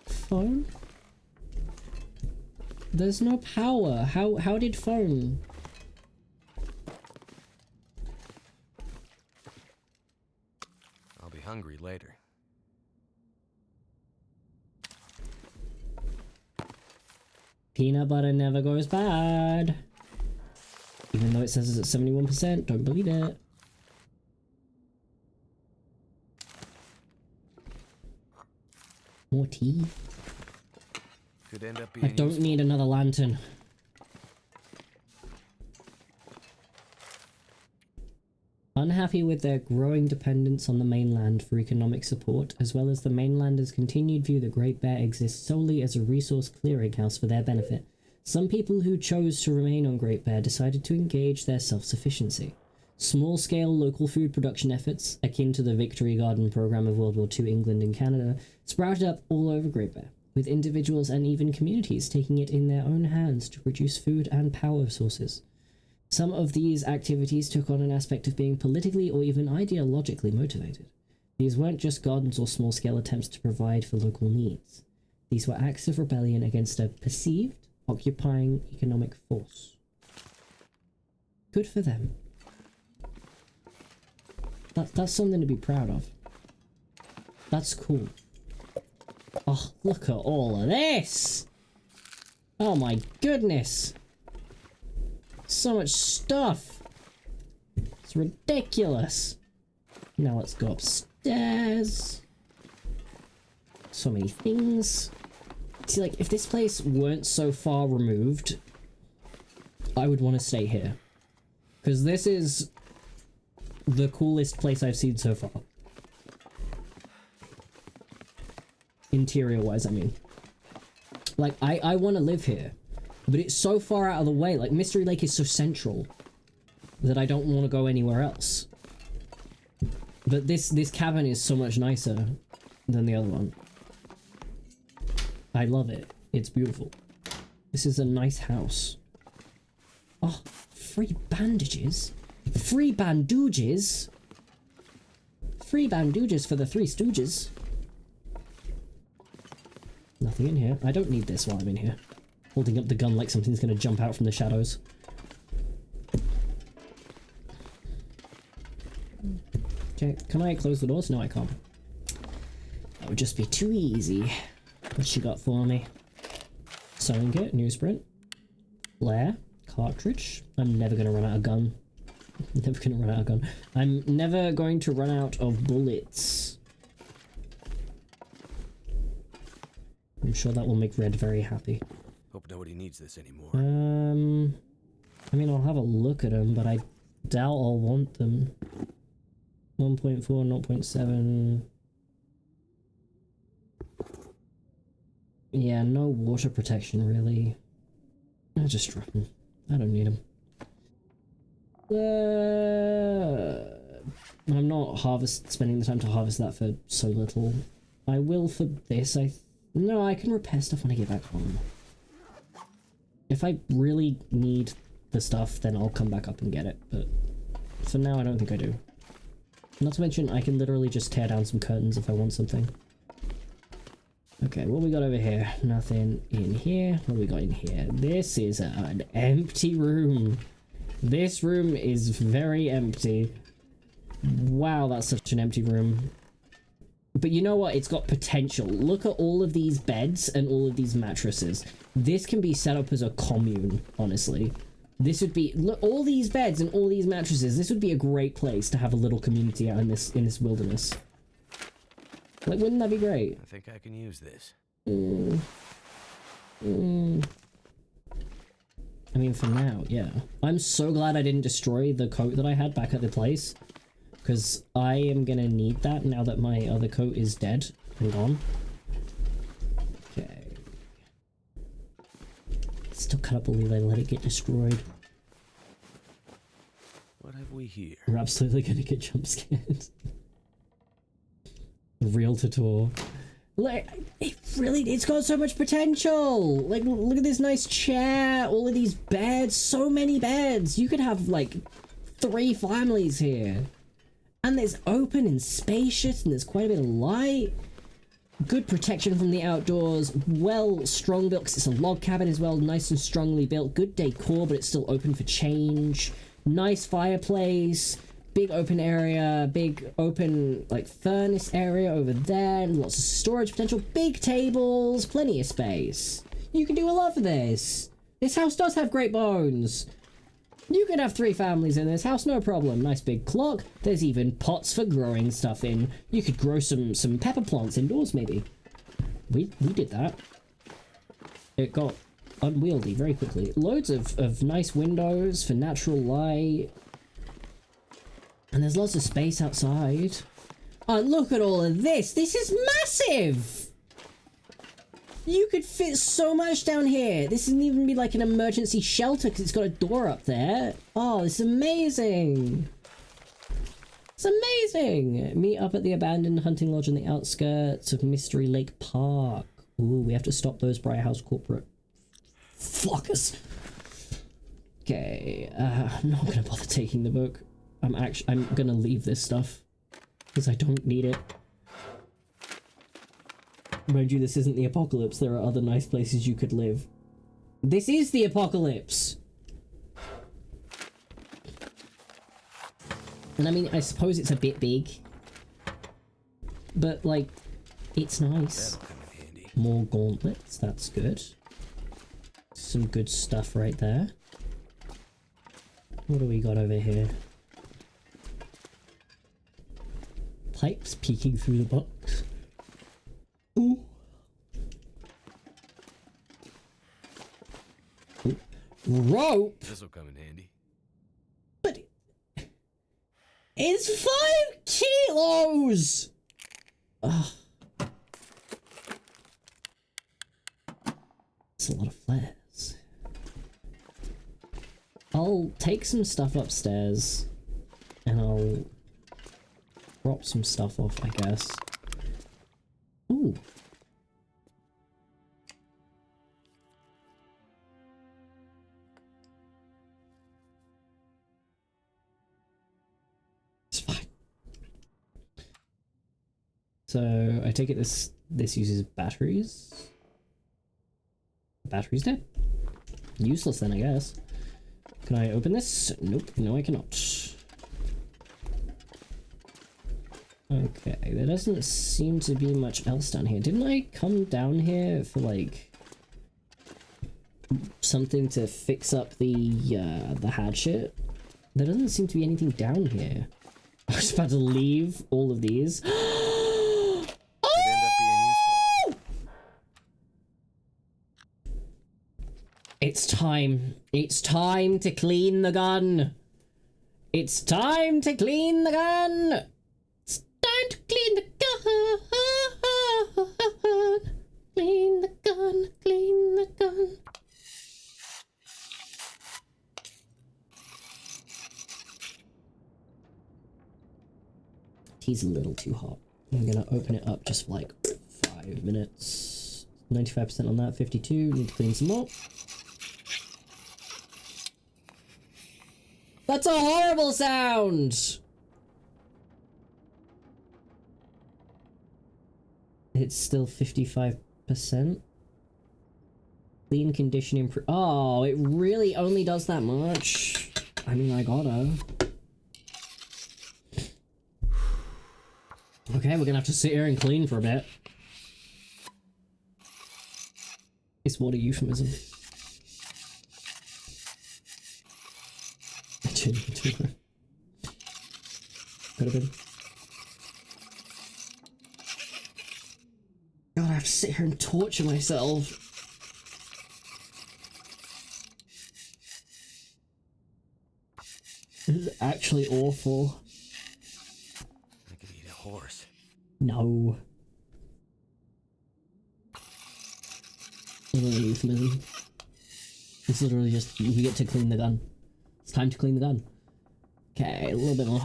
Phone? There's no power. How did phone? I'll be hungry later. Peanut butter never goes bad. Even though it says it's at 71%, don't believe it. More tea? Could end up being I don't need another lantern. unhappy with their growing dependence on the mainland for economic support, as well as the mainlanders' continued view that Great Bear exists solely as a resource clearinghouse for their benefit, some people who chose to remain on Great Bear decided to engage their self-sufficiency. Small-scale local food production efforts, akin to the Victory Garden program of World War II England and Canada, sprouted up all over Great Bear, with individuals and even communities taking it in their own hands to produce food and power sources. Some of these activities took on an aspect of being politically or even ideologically motivated. These weren't just gardens or small-scale attempts to provide for local needs. These were acts of rebellion against a perceived, occupying economic force. Good for them. That's something to be proud of. That's cool. Oh, look at all of this! Oh my goodness! So much stuff! It's ridiculous! Now let's go upstairs. So many things. See, like, if this place weren't so far removed, I would want to stay here. Because this is the coolest place I've seen so far. Interior-wise, I mean. Like, I want to live here. But it's so far out of the way. Like, Mystery Lake is so central that I don't want to go anywhere else. But this cabin is so much nicer than the other one. I love it. It's beautiful. This is a nice house. Oh, free bandages? Free bandooges? Free bandooges for the Three Stooges. Nothing in here. I don't need this while I'm in here. Holding up the gun like something's gonna jump out from the shadows. Okay, can I close the doors? No, I can't. That would just be too easy. What you got for me? Sewing kit, newsprint, flare, cartridge. I'm never gonna run out of gun. Never gonna run out of gun. I'm never going to run out of bullets. I'm sure that will make Red very happy. Hope nobody needs this anymore. I mean, I'll have a look at them, but I doubt I'll want them. 1.4, 0.7. Yeah, no water protection, really. I'll just drop them. I don't need them. I'm not spending the time to harvest that for so little. I will for this. No, I can repair stuff when I get back home. If I really need the stuff, then I'll come back up and get it, but for now I don't think I do. Not to mention, I can literally just tear down some curtains if I want something. Okay, what we got over here? Nothing in here. What we got in here? This is an empty room. This room is very empty. Wow, that's such an empty room. But you know what? It's got potential. Look at all of these beds and all of these mattresses. This can be set up as a commune, honestly. This would be... Look, all these beds and all these mattresses. This would be a great place to have a little community out in this wilderness. Like, wouldn't that be great? I think I can use this. I mean, for now, yeah. I'm so glad I didn't destroy the coat that I had back at the place. Because I am gonna need that now that my other coat is dead and gone. Okay. Still cannot believe I let it get destroyed. What have we here? We're absolutely gonna get jump scared. Real tutor. Like, it's got so much potential! Like, look at this nice chair, all of these beds, so many beds! You could have, like, 3 families here. And it's open and spacious, and there's quite a bit of light. Good protection from the outdoors, well, strong built, because it's a log cabin as well, nice and strongly built. Good decor, but it's still open for change. Nice fireplace. Big open area, big open, like, furnace area over there, and lots of storage potential. Big tables, plenty of space. You can do a lot for this. This house does have great bones. You could have 3 families in this house, no problem. Nice big clock. There's even pots for growing stuff in. You could grow some pepper plants indoors, maybe. We did that. It got unwieldy very quickly. Loads of nice windows for natural light. And there's lots of space outside. Oh, look at all of this. This is massive. You could fit so much down here. This isn't even be like an emergency shelter because it's got a door up there. Oh, this is amazing. It's amazing. Meet up at the abandoned hunting lodge on the outskirts of Mystery Lake Park. Ooh, we have to stop those Briarhouse corporate fuckers. Okay, I'm not gonna bother taking the book. I'm gonna leave this stuff because I don't need it. Mind you, this isn't the apocalypse. There are other nice places you could live. This is the apocalypse. And I mean, I suppose it's a bit big, but like, it's nice. More gauntlets, that's good. Some good stuff right there. What do we got over here? Pipes peeking through the box. Ooh. Ooh. Rope? This'll come in handy. But it's 5 kilos! Ugh. That's a lot of flares. I'll take some stuff upstairs and I'll drop some stuff off, I guess. Ooh. It's fine. So I take it this uses batteries. The battery's dead. Useless then, I guess. Can I open this? Nope, no I cannot. Okay, there doesn't seem to be much else down here. Didn't I come down here for like something to fix up the hatchet? There doesn't seem to be anything down here. I was about to leave all of these. It's time. It's time to clean the gun. It's time to clean the gun. It's time to clean the gun. Clean the gun. Clean the gun. He's a little too hot. I'm gonna open it up just for like 5 minutes. 95% on that. 52. Need to clean some more. That's a horrible sound! It's still 55%. Clean condition improve. Oh, it really only does that much. I mean, I gotta. Okay, we're gonna have to sit here and clean for a bit. It's what a euphemism. Could have been. God, I have to sit here and torture myself. This is actually awful. I could eat a horse. No. Literally euphemism. It's literally just, we get to clean the gun. It's time to clean the gun. Okay, a little bit more.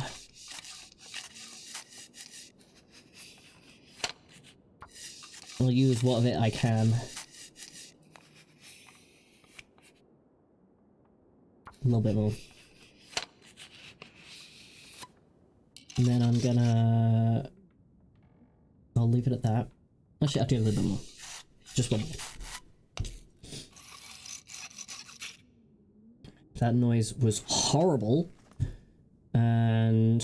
I'll use what of it I can. A little bit more. And then I'm gonna... I'll leave it at that. Actually, I'll do a little bit more. Just one more. That noise was horrible. And...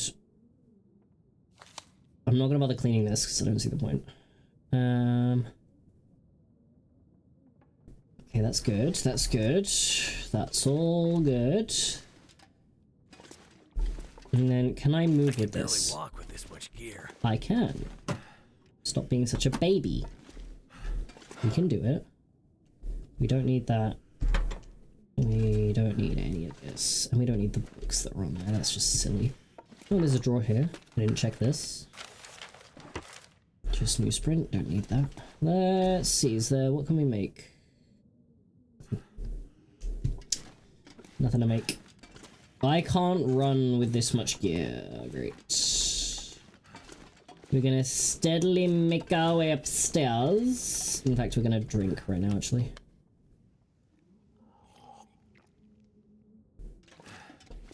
I'm not gonna bother cleaning this because I don't see the point. Okay, that's good. That's good. That's all good. And then, can I move with this? Barely walk with this much gear. I can. Stop being such a baby. We can do it. We don't need that. We don't need any of this. And we don't need the books that are on there. That's just silly. Oh, there's a drawer here. I didn't check this. Just newsprint, don't need that. Let's see, is there, what can we make? Nothing to make. I can't run with this much gear. Great. We're gonna steadily make our way upstairs. In fact, we're gonna drink right now, actually.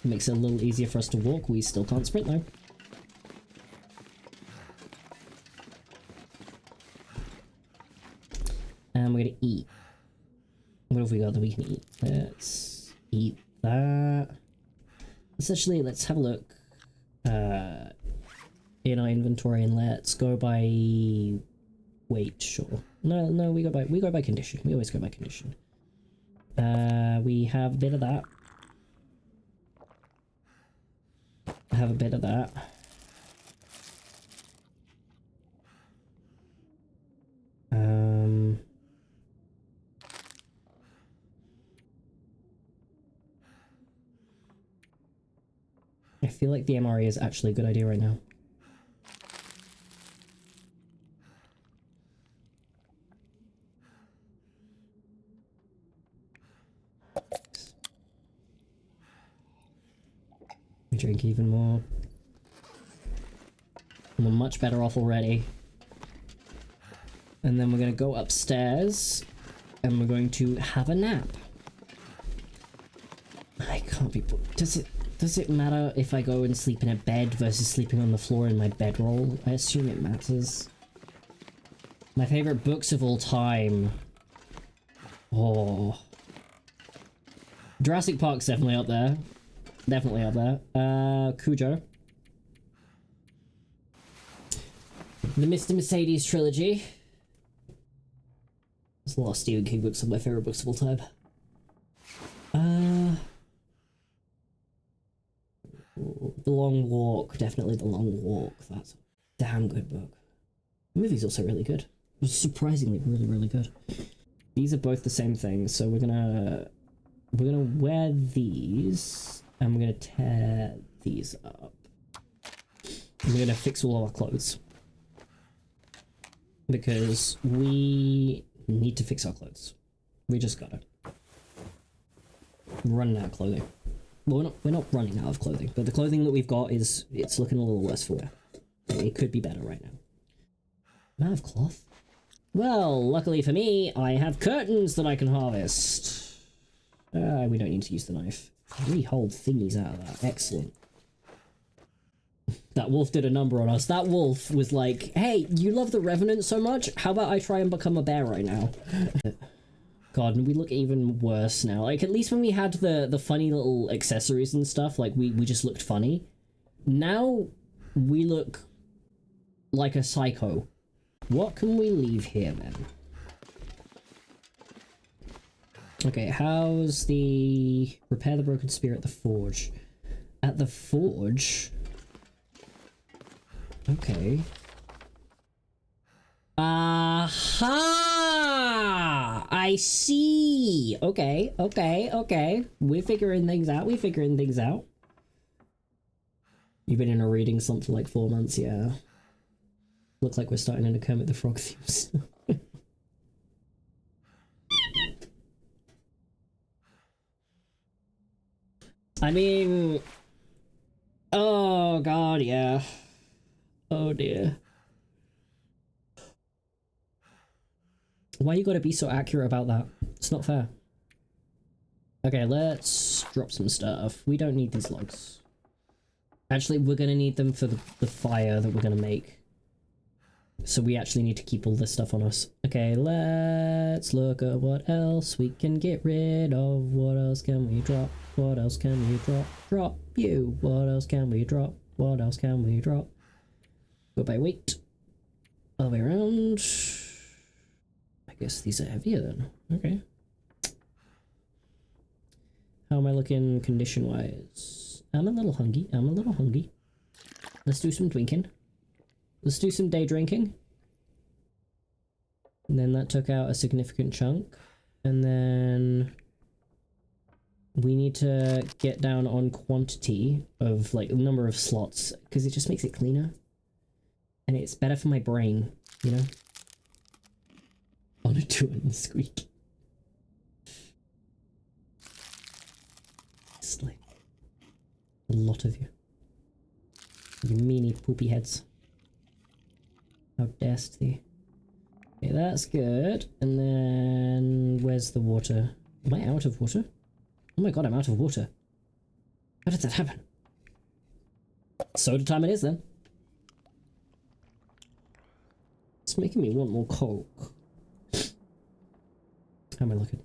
Makes it a little easier for us to walk. We still can't sprint though. And we're gonna eat. What have we got that we can eat? Let's eat that. Essentially, let's have a look in our inventory and let's go by weight. Sure. No, we go by condition. We always go by condition. We have a bit of that. I have a bit of that. I feel like the MRE is actually a good idea right now. We drink even more. And we're much better off already. And then we're gonna go upstairs and we're going to have a nap. I can't be. Does it matter if I go and sleep in a bed versus sleeping on the floor in my bedroll? I assume it matters. My favorite books of all time. Oh. Jurassic Park's definitely up there. Definitely up there. Cujo. The Mr. Mercedes trilogy. There's a lot of Stephen King books, some of my favorite books of all time. The Long Walk, definitely The Long Walk. That's a damn good book. The movie's also really good. It was surprisingly really good. These are both the same thing, so we're gonna wear these and we're gonna tear these up. And we're gonna fix all of our clothes. Because we need to fix our clothes. We just gotta. We're running out of clothing. Well, we're not running out of clothing, but the clothing that we've got it's looking a little worse for wear. It could be better right now. I'm out of cloth. Well, luckily for me, I have curtains that I can harvest. We don't need to use the knife. 3 whole thingies out of that. Excellent. That wolf did a number on us. That wolf was like, hey, you love the Revenant so much? How about I try and become a bear right now? God, and we look even worse now. Like, at least when we had the funny little accessories and stuff, like, we just looked funny. Now, we look like a psycho. What can we leave here, then? Okay, how's the... Repair the broken spear at the forge. At the forge? Okay. Aha! I see! Okay. We're figuring things out, You've been in a reading slump for like 4 months, yeah. Looks like we're starting in a Kermit the Frog themes. I mean... Oh god, yeah. Oh dear. Why you gotta be so accurate about that? It's not fair. Okay, let's drop some stuff. We don't need these logs. Actually, we're gonna need them for the fire that we're gonna make. So we actually need to keep all this stuff on us. Okay, let's look at what else we can get rid of. What else can we drop? What else can we drop? Drop you. What else can we drop? What else can we drop? Go by weight. All the way around. I guess these are heavier then. Okay. How am I looking condition-wise? I'm a little hungry. Let's do some drinking. Let's do some day drinking. And then that took out a significant chunk. And then... we need to get down on quantity of, like, number of slots, because it just makes it cleaner. And it's better for my brain, you know? On a do it and squeak. It's like a lot of you. You meanie poopy heads. How darest thee. Okay, that's good. And then where's the water? Am I out of water? Oh my god, I'm out of water. How did that happen? Soda time it is then. It's making me want more Coke. How am I looking?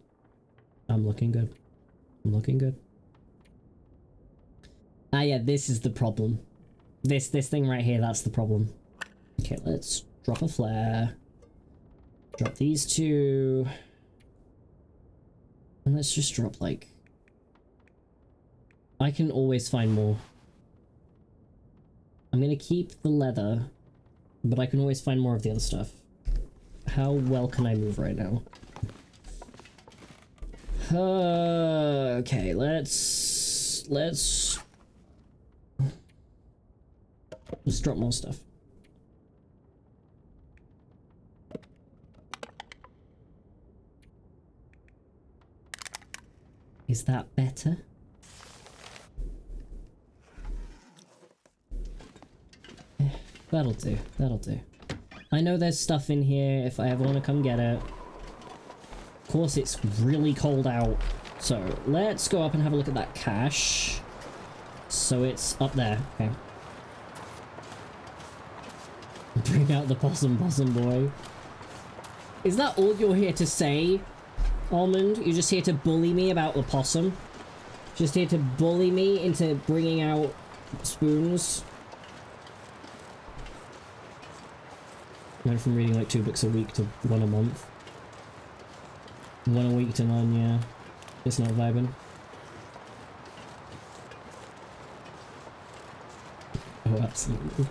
I'm looking good. I'm looking good. Ah yeah, this is the problem. This thing right here, that's the problem. Okay, let's drop a flare. Drop these two. And let's just drop, like... I can always find more. I'm gonna keep the leather, but I can always find more of the other stuff. How well can I move right now? Okay, let's drop more stuff. Is that better? That'll do, that'll do. I know there's stuff in here if I ever want to come get it. Of course, it's really cold out. So, let's go up and have a look at that cache. So it's up there, okay. Bring out the possum boy. Is that all you're here to say, Almond? You're just here to bully me about the possum? Just here to bully me into bringing out spoons? Went from reading like 2 books a week to 1 a month. 1 a week to none, yeah. It's not vibing. Oh, absolutely.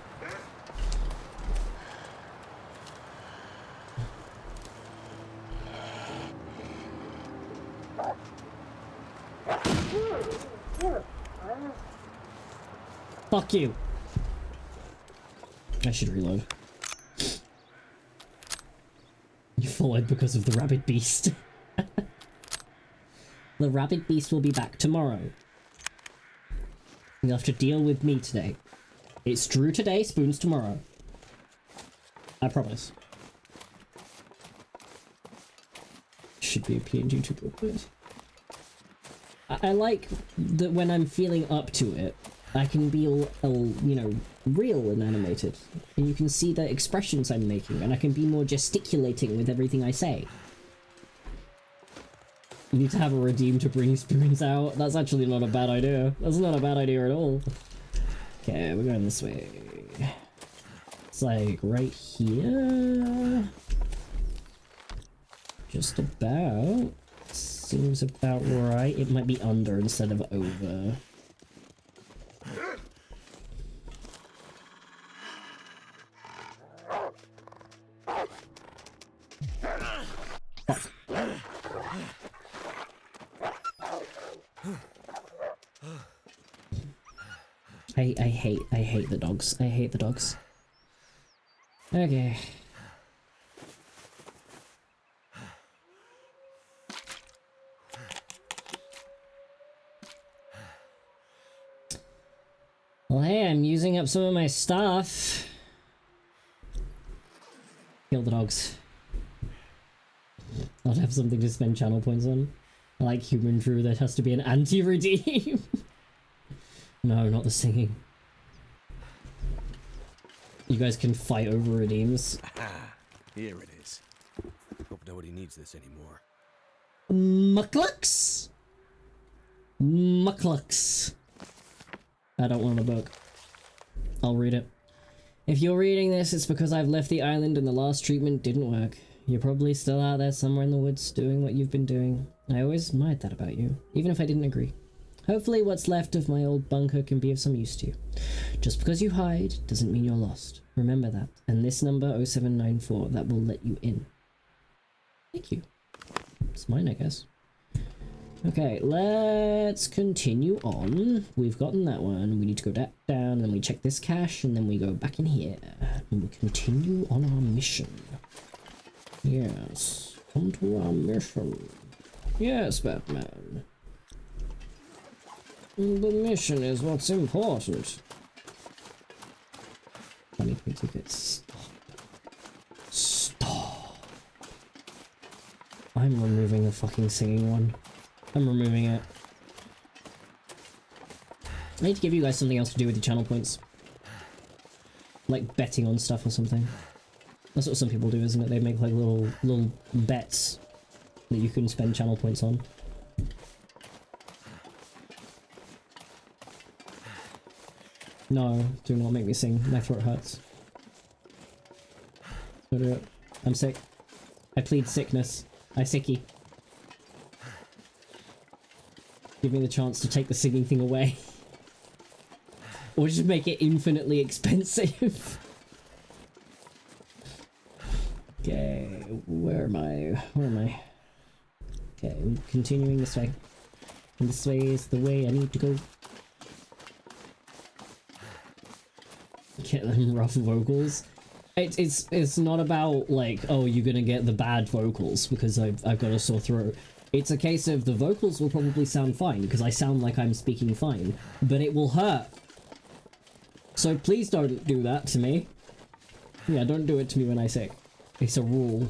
Fuck you. I should reload. You followed because of the rabbit beast. The rabbit beast will be back tomorrow. You'll have to deal with me today. It's Drew today, spoons tomorrow. I promise. Should be a PNG tutorial. I like that when I'm feeling up to it, I can be all, you know, real and animated. And you can see the expressions I'm making, and I can be more gesticulating with everything I say. You need to have a redeem to bring spoons out. That's actually not a bad idea. That's not a bad idea at all. Okay, we're going this way. It's like right here. Just about. Seems about right. It might be under instead of over. Fuck. I hate the dogs. I hate the dogs. Okay. Well, hey, I'm using up some of my stuff. Kill the dogs. I'll have something to spend channel points on. I like Human Drew, there has to be an anti-redeem. No, not the singing. You guys can fight over redeems. Here it is. Hope nobody needs this anymore. Mucklux? Mucklux. I don't want a book. I'll read it. If you're reading this, it's because I've left the island and the last treatment didn't work. You're probably still out there somewhere in the woods doing what you've been doing. I always admired that about you, even if I didn't agree. Hopefully what's left of my old bunker can be of some use to you. Just because you hide doesn't mean you're lost. Remember that. And this number 0794, that will let you in. Thank you. It's mine, I guess. Okay, let's continue on. We've gotten that one. We need to go down, and then we check this cache, and then we go back in here. And we continue on our mission. Yes, come to our mission. Yes, Batman. The mission is what's important. I need me to get stop. Stop. I'm removing the fucking singing one. I'm removing it. I need to give you guys something else to do with your channel points. Like betting on stuff or something. That's what some people do, isn't it? They make like little bets that you can spend channel points on. No, do not make me sing. My throat hurts. Don't do it. I'm sick. I plead sickness. I sicky. Give me the chance to take the singing thing away. Or just make it infinitely expensive. Okay, where am I? Where am I? Okay, I'm continuing this way. And this way is the way I need to go. Get them rough vocals. It's not about like, oh, you're gonna get the bad vocals because I've got a sore throat. It's a case of the vocals will probably sound fine because I sound like I'm speaking fine, but it will hurt. So please don't do that to me. Yeah, don't do it to me when I'm sick. It's a rule.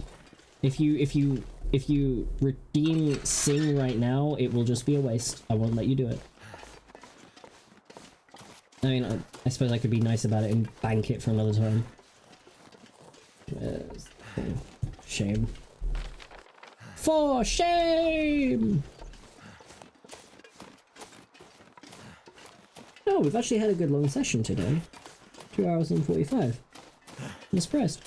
If you redeem sing right now, it will just be a waste. I won't let you do it. I mean, I suppose I could be nice about it and bank it for another time. Shame. For shame! Oh, we've actually had a good long session today. 2 hours and 45. I'm surprised.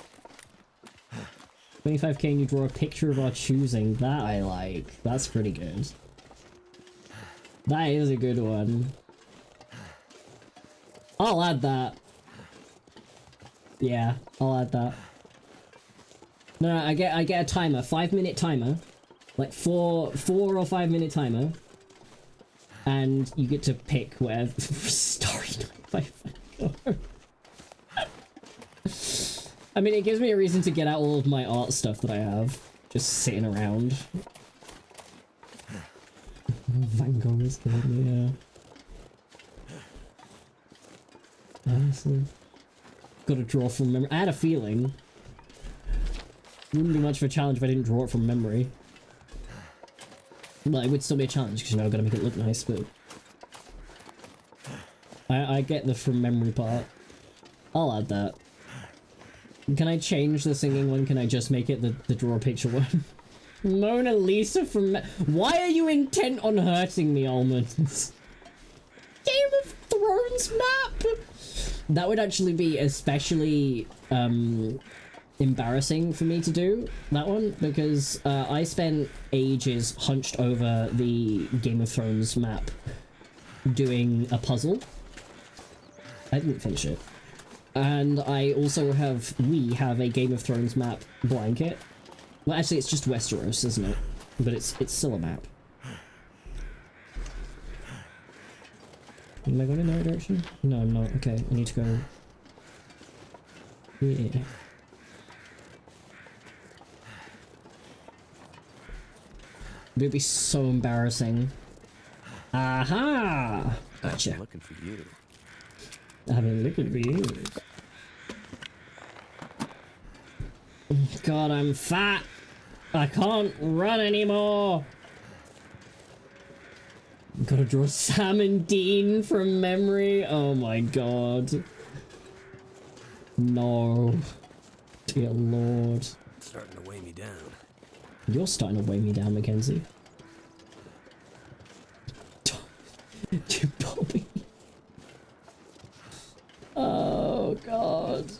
25k and you draw a picture of our choosing. That I like. That's pretty good. That is a good one. I'll add that. Yeah, I'll add that. No, I get a timer, 5-minute timer, like four or 5 minute timer, and you get to pick whatever story night. I mean, it gives me a reason to get out all of my art stuff that I have just sitting around. Van Gogh is good, yeah. Honestly, gotta draw from memory. I had a feeling. Wouldn't be much of a challenge if I didn't draw it from memory. Well, it would still be a challenge because, you know, I've got to make it look nice, but I get the from memory part. I'll add that. Can I change the singing one? Can I just make it the draw a picture one? Mona Lisa from why are you intent on hurting me, Almonds? Game of Thrones map? That would actually be especially embarrassing for me to do, that one, because I spent ages hunched over the Game of Thrones map doing a puzzle. I didn't finish it. And I also we have a Game of Thrones map blanket. Well, actually, it's just Westeros, isn't it? But it's still a map. Am I going in the right direction? No, I'm not. Okay, I need to go... Yeah. It would be so embarrassing. Aha! Gotcha. I've been looking for you. I've been looking for you. God, I'm fat. I can't run anymore. Gotta draw Sam and Dean from memory. Oh my god. No. Dear Lord. It's starting to weigh me down. You're starting to weigh me down, Mackenzie. To Bobby. Oh god.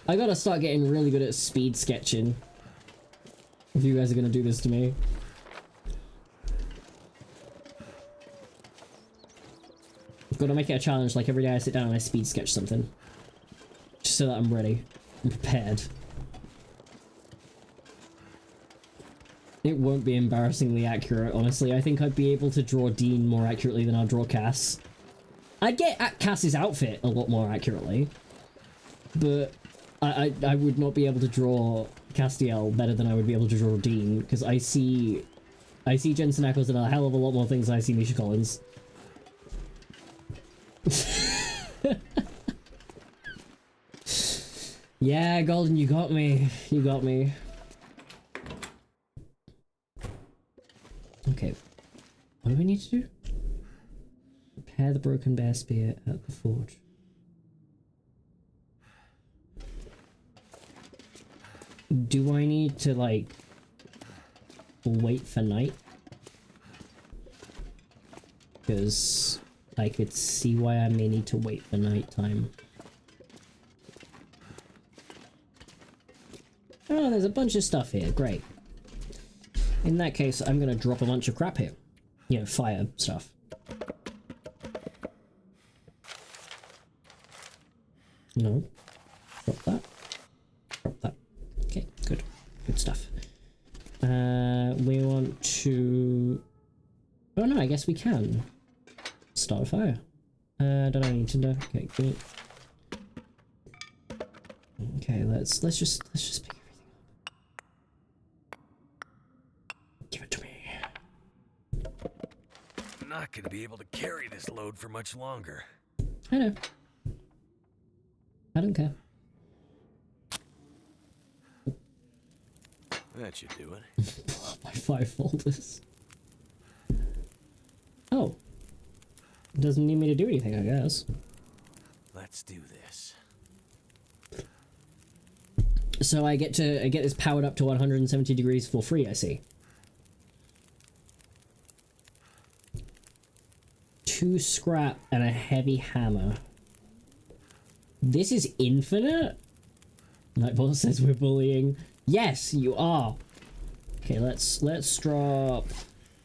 I gotta start getting really good at speed sketching. If you guys are gonna do this to me. I've gotta make it a challenge, like every day I sit down and I speed sketch something. Just so that I'm ready. I'm prepared. It won't be embarrassingly accurate, honestly. I think I'd be able to draw Dean more accurately than I'll draw Cass. I'd get at Cass's outfit a lot more accurately. But I would not be able to draw Castiel better than I would be able to draw Dean, because I see Jensen Ackles in a hell of a lot more things than I see Misha Collins. Yeah, Golden, you got me. You got me. Okay. What do we need to do? Repair the broken bear spear at the forge. Do I need to, like, wait for night? Because I could see why I may need to wait for nighttime. Oh, there's a bunch of stuff here. Great. In that case, I'm gonna drop a bunch of crap here. You know, fire stuff. No. Drop that. Drop that. Okay, good. Good stuff. We want to... Oh no, I guess we can. Start a fire. Don't I need to know? Okay, good. Okay, let's just pick everything up. Give it to me. I'm not gonna be able to carry this load for much longer. I know. I don't care. That should do it. Pull up my 5 folders. Oh. It doesn't need me to do anything, I guess. Let's do this. So I get this powered up to 170 degrees for free, I see. 2 scrap and a heavy hammer. This is infinite? Nightball says we're bullying. Yes, you are. Okay, let's drop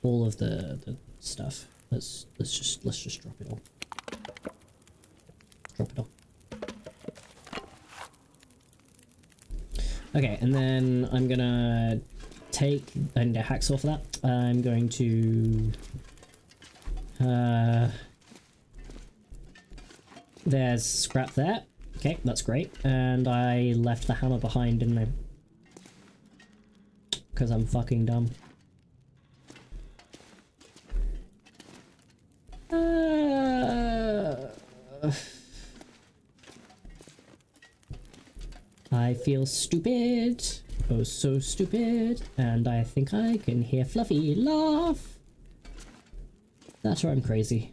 all of the stuff. Let's just drop it all. Drop it all. Okay, and then I'm gonna take and a hacksaw for that. I'm going to there's scrap there. Okay, that's great. And I left the hammer behind, didn't I? Because I'm fucking dumb. I feel stupid. Oh, so stupid. And I think I can hear Fluffy laugh. That's why I'm crazy.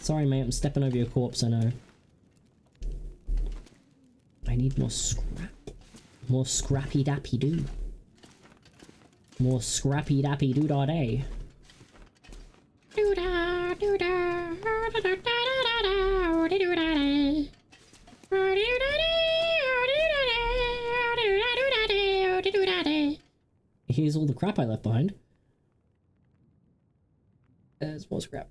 Sorry, mate, I'm stepping over your corpse, I know. I need more scrap. More scrappy dappy doo. More scrappy dappy doo da day. Doo da doo da da da da da da. Here's all the crap I left behind. There's more scrap.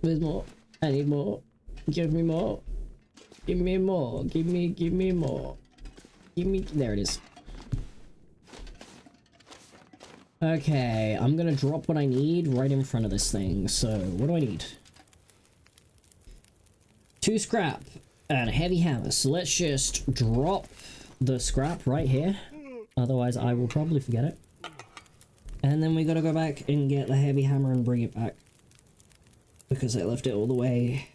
There's more. I need more. Give me more. Give me more. Give me more. Give me... There it is. Okay, I'm gonna drop what I need right in front of this thing. So, what do I need? 2 scrap and a heavy hammer. So let's just drop the scrap right here. Otherwise, I will probably forget it. And then we gotta go back and get the heavy hammer and bring it back. Because I left it all the way...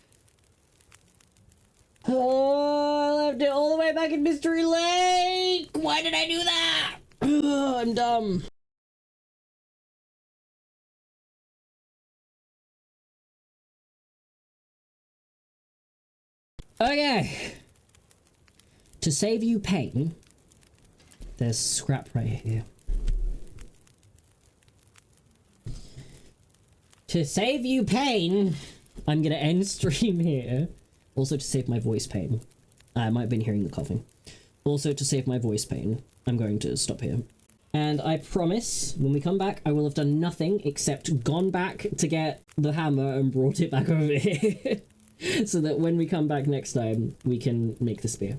Oh, I left it all the way back in Mystery Lake! Why did I do that? Ugh, I'm dumb. Okay. To save you pain, there's scrap right here. To save you pain, I'm gonna end stream here. Also to save my voice pain. I might have been hearing the coughing. Also to save my voice pain, I'm going to stop here. And I promise, when we come back, I will have done nothing except gone back to get the hammer and brought it back over here. So that when we come back next time, we can make the spear.